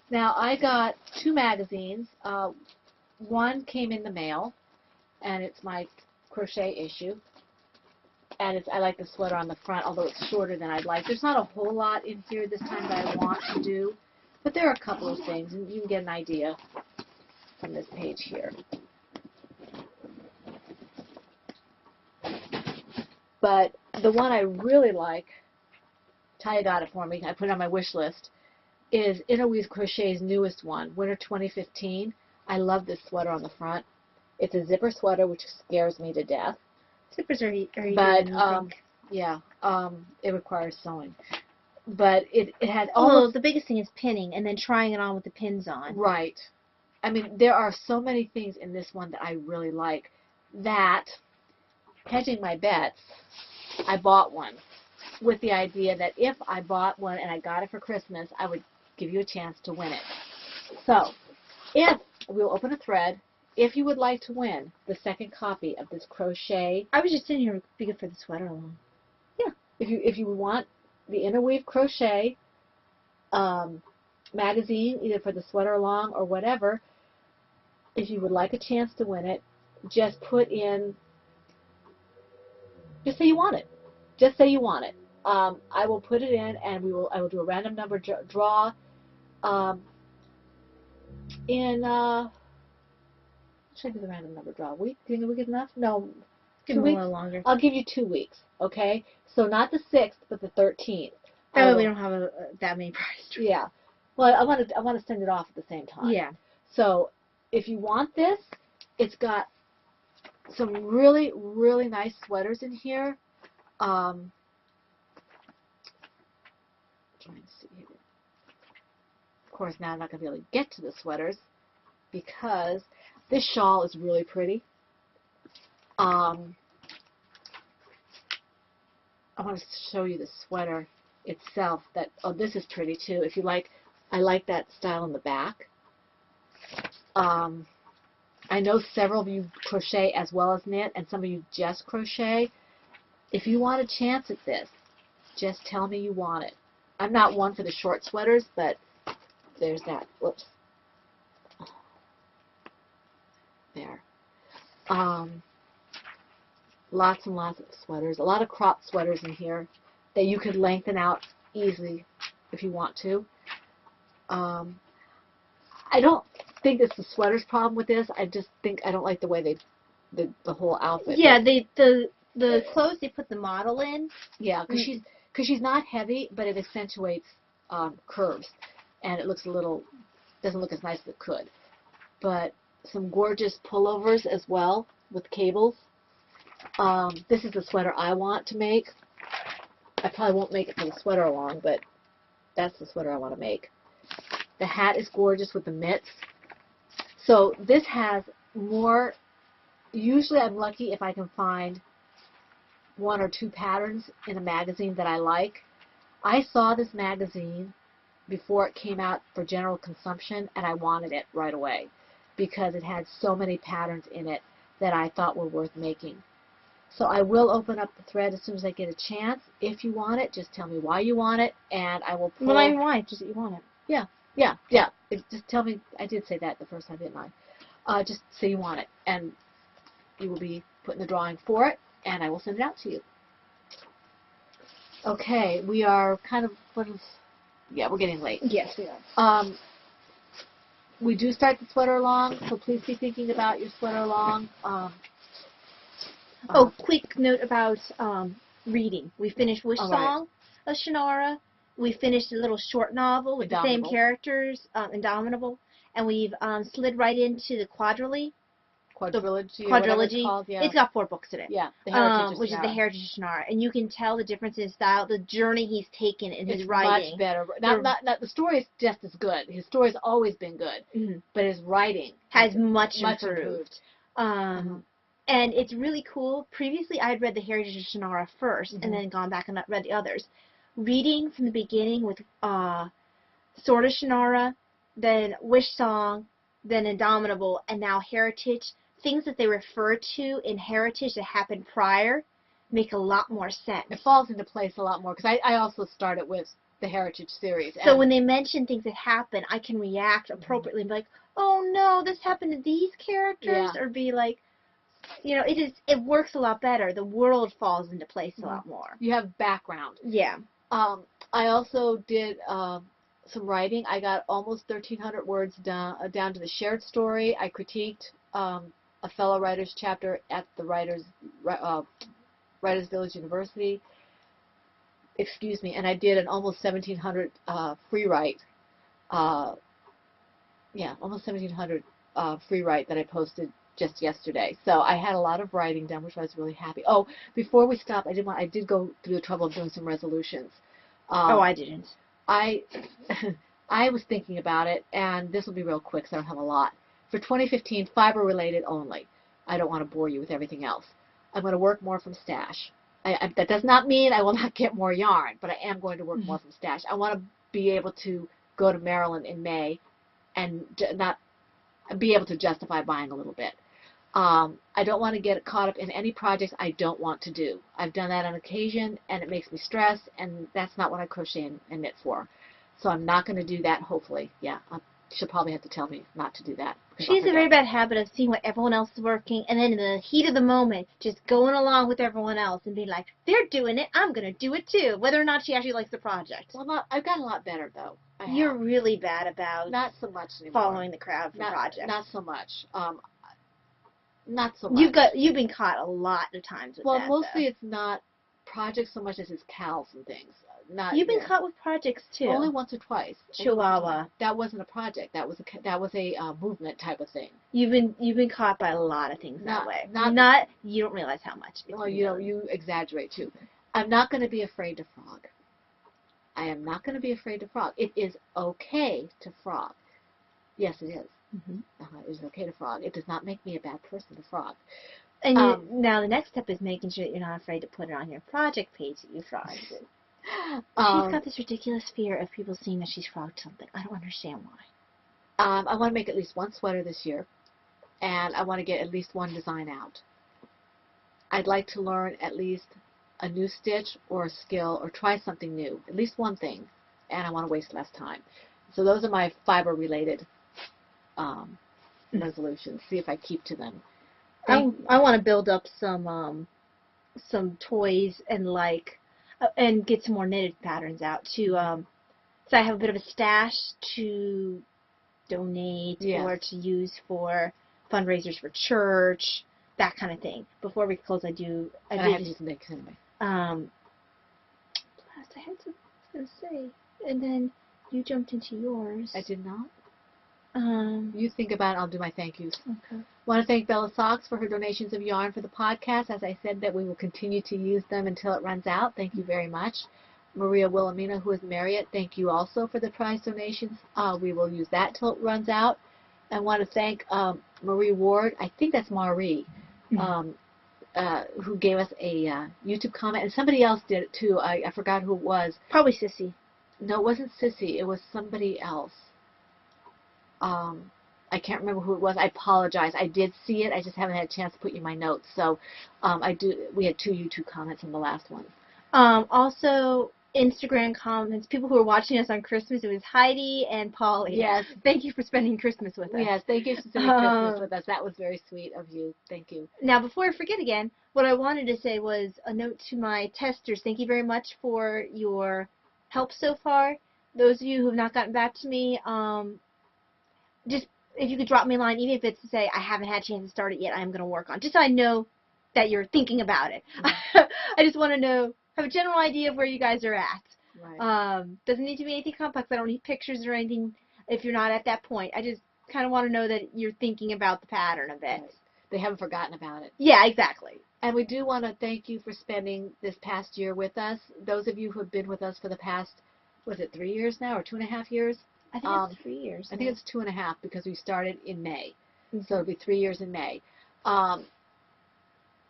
Now, I got 2 magazines. One came in the mail, and it's my crochet issue. And I like the sweater on the front, although it's shorter than I'd like. There's not a whole lot in here this time that I want to do, but there are a couple of things, and you can get an idea from this page here. But the one I really like, Taya got it for me, I put it on my wish list, is Innerweave Crochet's newest one, Winter 2015. I love this sweater on the front. It's a zipper sweater, which scares me to death. Zippers are easy. But, it requires sewing. But it had the biggest thing is pinning and then trying it on with the pins on. Right. I mean, there are so many things in this one that I really like. That, hedging my bets, I bought one with the idea that if I bought one and I got it for Christmas, I would give you a chance to win it. So, we'll open a thread. If you would like to win the second copy of this crochet... I was just sitting here thinking for the sweater alone. Yeah. If you want the Interweave Crochet magazine, either for the sweater along or whatever, if you would like a chance to win it, just put in... Just say you want it. Just say you want it. I will put it in, and I will do a random number draw in... Should I do the random number draw? Do you think we get enough? No. Give me a little longer. I'll give you 2 weeks, okay? So not the 6th, but the 13th. Oh, we don't have that many prizes. Yeah. Well, I want to send it off at the same time. Yeah. So if you want this, it's got some really, really nice sweaters in here. Trying to see here. Of course, now I'm not going to be able to get to the sweaters because this shawl is really pretty. I want to show you the sweater itself. This is pretty too. If you like, I like that style in the back. I know several of you crochet as well as knit, and some of you just crochet. If you want a chance at this, just tell me you want it. I'm not one for the short sweaters, but there's that. Whoops. There. Lots and lots of sweaters. A lot of crop sweaters in here that you could lengthen out easily if you want to. I don't think it's the sweater's problem with this. I just think I don't like the way the whole outfit. Yeah, the clothes they put the model in. Yeah, because she's not heavy, but it accentuates curves, and it looks doesn't look as nice as it could. But some gorgeous pullovers as well with cables. This is the sweater I want to make. I probably won't make it for the sweater along, but that's the sweater I want to make. The hat is gorgeous with the mitts. So this has more, usually I'm lucky if I can find 1 or 2 patterns in a magazine that I like. I saw this magazine before it came out for general consumption, and I wanted it right away because it had so many patterns in it that I thought were worth making. So I will open up the thread as soon as I get a chance. If you want it, just tell me why you want it, and I will pull... Well, not even why, just that you want it. Yeah. Just tell me, I did say that the first time, didn't I? Just say you want it, and you will be putting the drawing for it, and I will send it out to you. Okay, we are kind of, we're getting late. Yes, we are. We do start the sweater along, so please be thinking about your sweater along. Quick note about reading. We finished Wish Song of Shannara. We finished a little short novel with the same characters, Indomitable, and we've slid right into the quadrilogy. Quadrilogy. It's got 4 books in it. Yeah, the Heritage which is the Heritage of Shannara, and you can tell the difference in style, the journey he's taken in his writing. Much better. Not the story is just as good. His story's always been good, but his writing has much improved. And it's really cool. Previously, I had read the Heritage of Shannara first, and then gone back and read the others. Reading from the beginning with Sword of Shannara, then Wish Song, then Indomitable, and now Heritage. Things that they refer to in Heritage that happened prior make a lot more sense. It falls into place a lot more, because I also started with the Heritage series. So when they mention things that happen, I can react appropriately and be like, oh no, this happened to these characters, or be like, it works a lot better. The world falls into place a lot more. You have background. Yeah. I also did some writing. I got almost 1,300 words down to the shared story. I critiqued a fellow writer's chapter at the Writers Village University. Excuse me, and I did an almost 1,700 free write. Almost 1,700 free write that I posted just yesterday. So I had a lot of writing done, which I was really happy. Oh, before we stop, I did go through the trouble of doing some resolutions. I didn't. I was thinking about it, and this will be real quick, so I don't have a lot. For 2015, fiber-related only. I don't want to bore you with everything else. I'm going to work more from stash. That does not mean I will not get more yarn, but I am going to work more from stash. I want to be able to go to Maryland in May and not be able to justify buying a little bit. I don't want to get caught up in any projects I don't want to do. I've done that on occasion, and it makes me stress, and that's not what I crochet and knit for. So I'm not going to do that, hopefully. Yeah, she'll probably have to tell me not to do that. She has a very bad habit of seeing what everyone else is working, and then in the heat of the moment, just going along with everyone else and being like, they're doing it, I'm going to do it too, whether or not she actually likes the project. Well, I've gotten a lot better, though. You're really bad about not so much anymore. Following the crowd for projects. Not so much. Not so much. You've been caught a lot of times with that. Well, mostly it's not projects so much as it's cows and things. You've been caught with projects too. Only once or twice. Chihuahua. That wasn't a project. That was a movement type of thing. You've been caught by a lot of things that way. You don't realize how much. Well, you exaggerate too. I'm not going to be afraid to frog. I am not going to be afraid to frog. It is okay to frog. Yes, it is. It is okay to frog. It does not make me a bad person to frog. And now the next step is making sure that you're not afraid to put it on your project page that you frogged. She's got this ridiculous fear of people seeing that she's frogged something. I don't understand why. I want to make at least one sweater this year, and I want to get at least one design out. I'd like to learn at least a new stitch or a skill or try something new, at least one thing, and I want to waste less time. So those are my fiber-related resolutions. See if I keep to them. I want to build up some toys and get some more knitted patterns out so I have a bit of a stash to donate or to use for fundraisers for church, that kind of thing. Before we close, I have to do some things anyway. I had something I was going to say, and then you jumped into yours. I did not. You think about it, I'll do my thank yous. Okay. I want to thank Bella Socks for her donations of yarn for the podcast. As I said, that we will continue to use them until it runs out. Thank you very much. Maria Wilhelmina, who is Marriott, thank you also for the prize donations. We will use that till it runs out. I want to thank Marie Ward, I think that's Marie, who gave us a YouTube comment. And somebody else did it too. I forgot who it was. Probably Sissy. No, it wasn't Sissy. It was somebody else. I can't remember who it was. I apologize. I did see it. I just haven't had a chance to put you in my notes. So we had 2 YouTube comments on the last one. Also, Instagram comments, people who are watching us on Christmas. It was Heidi and Polly. Yes. Thank you for spending Christmas with us. Yes, thank you for spending Christmas with us. That was very sweet of you. Thank you. Now, before I forget again, what I wanted to say was a note to my testers. Thank you very much for your help so far. Those of you who have not gotten back to me, just if you could drop me a line, even if it's to say I haven't had a chance to start it yet, I'm going to work on it, just so I know that you're thinking about it. Mm-hmm. I just want to know, have a general idea of where you guys are at. Right. Doesn't need to be anything complex. I don't need pictures or anything if you're not at that point. I just kind of want to know that you're thinking about the pattern of it. Right. They haven't forgotten about it. Yeah, exactly. And we do want to thank you for spending this past year with us. Those of you who have been with us for the past, was it 3 years now or 2.5 years? I think it's 3 years. I think it's 2.5 because we started in May. Mm-hmm. So it'll be 3 years in May.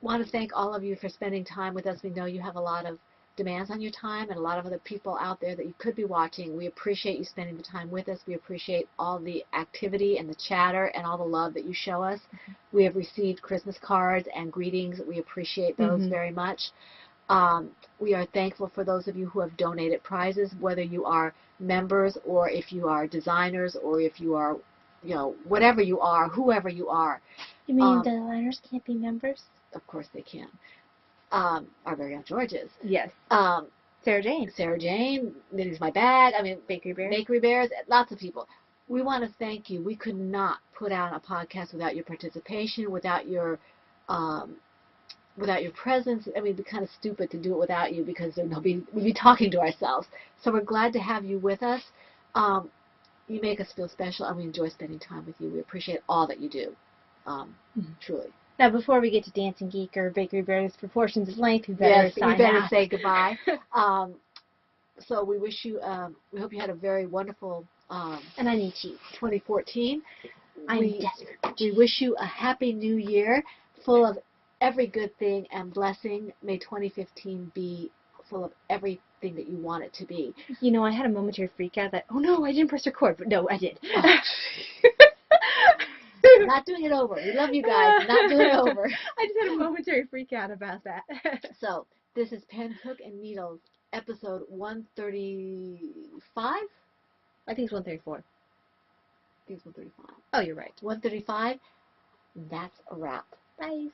Want to thank all of you for spending time with us. We know you have a lot of demands on your time and a lot of other people out there that you could be watching. We appreciate you spending the time with us. We appreciate all the activity and the chatter and all the love that you show us. Mm-hmm. We have received Christmas cards and greetings. We appreciate those very much. We are thankful for those of you who have donated prizes, whether you are members or if you are designers or if you are, whatever you are, whoever you are. You mean designers can't be members? Of course they can. Our very own George's. Yes. Sarah Jane. Knitting's My Bag. I mean, Bakery Bears. Lots of people. We want to thank you. We could not put out a podcast without your participation, without your presence. I mean, it'd be kind of stupid to do it without you because we'd be talking to ourselves. So we're glad to have you with us. You make us feel special, and we enjoy spending time with you. We appreciate all that you do, truly. Now, before we get to Dancing Geek or Bakery Bears Proportions of Length, we better say goodbye. So we wish you, we hope you had a very wonderful and I need cheese. 2014. I'm desperate. We wish you a happy new year full of every good thing and blessing. May 2015 be full of everything that you want it to be. I had a momentary freak out that, oh no, I didn't press record, but no, I did. Oh. Not doing it over. We love you guys. Not doing it over. I just had a momentary freak out about that. So, this is Pen, Hook, and Needles, episode 135? I think it's 134. I think it's 135. Oh, you're right. 135. That's a wrap. Bye.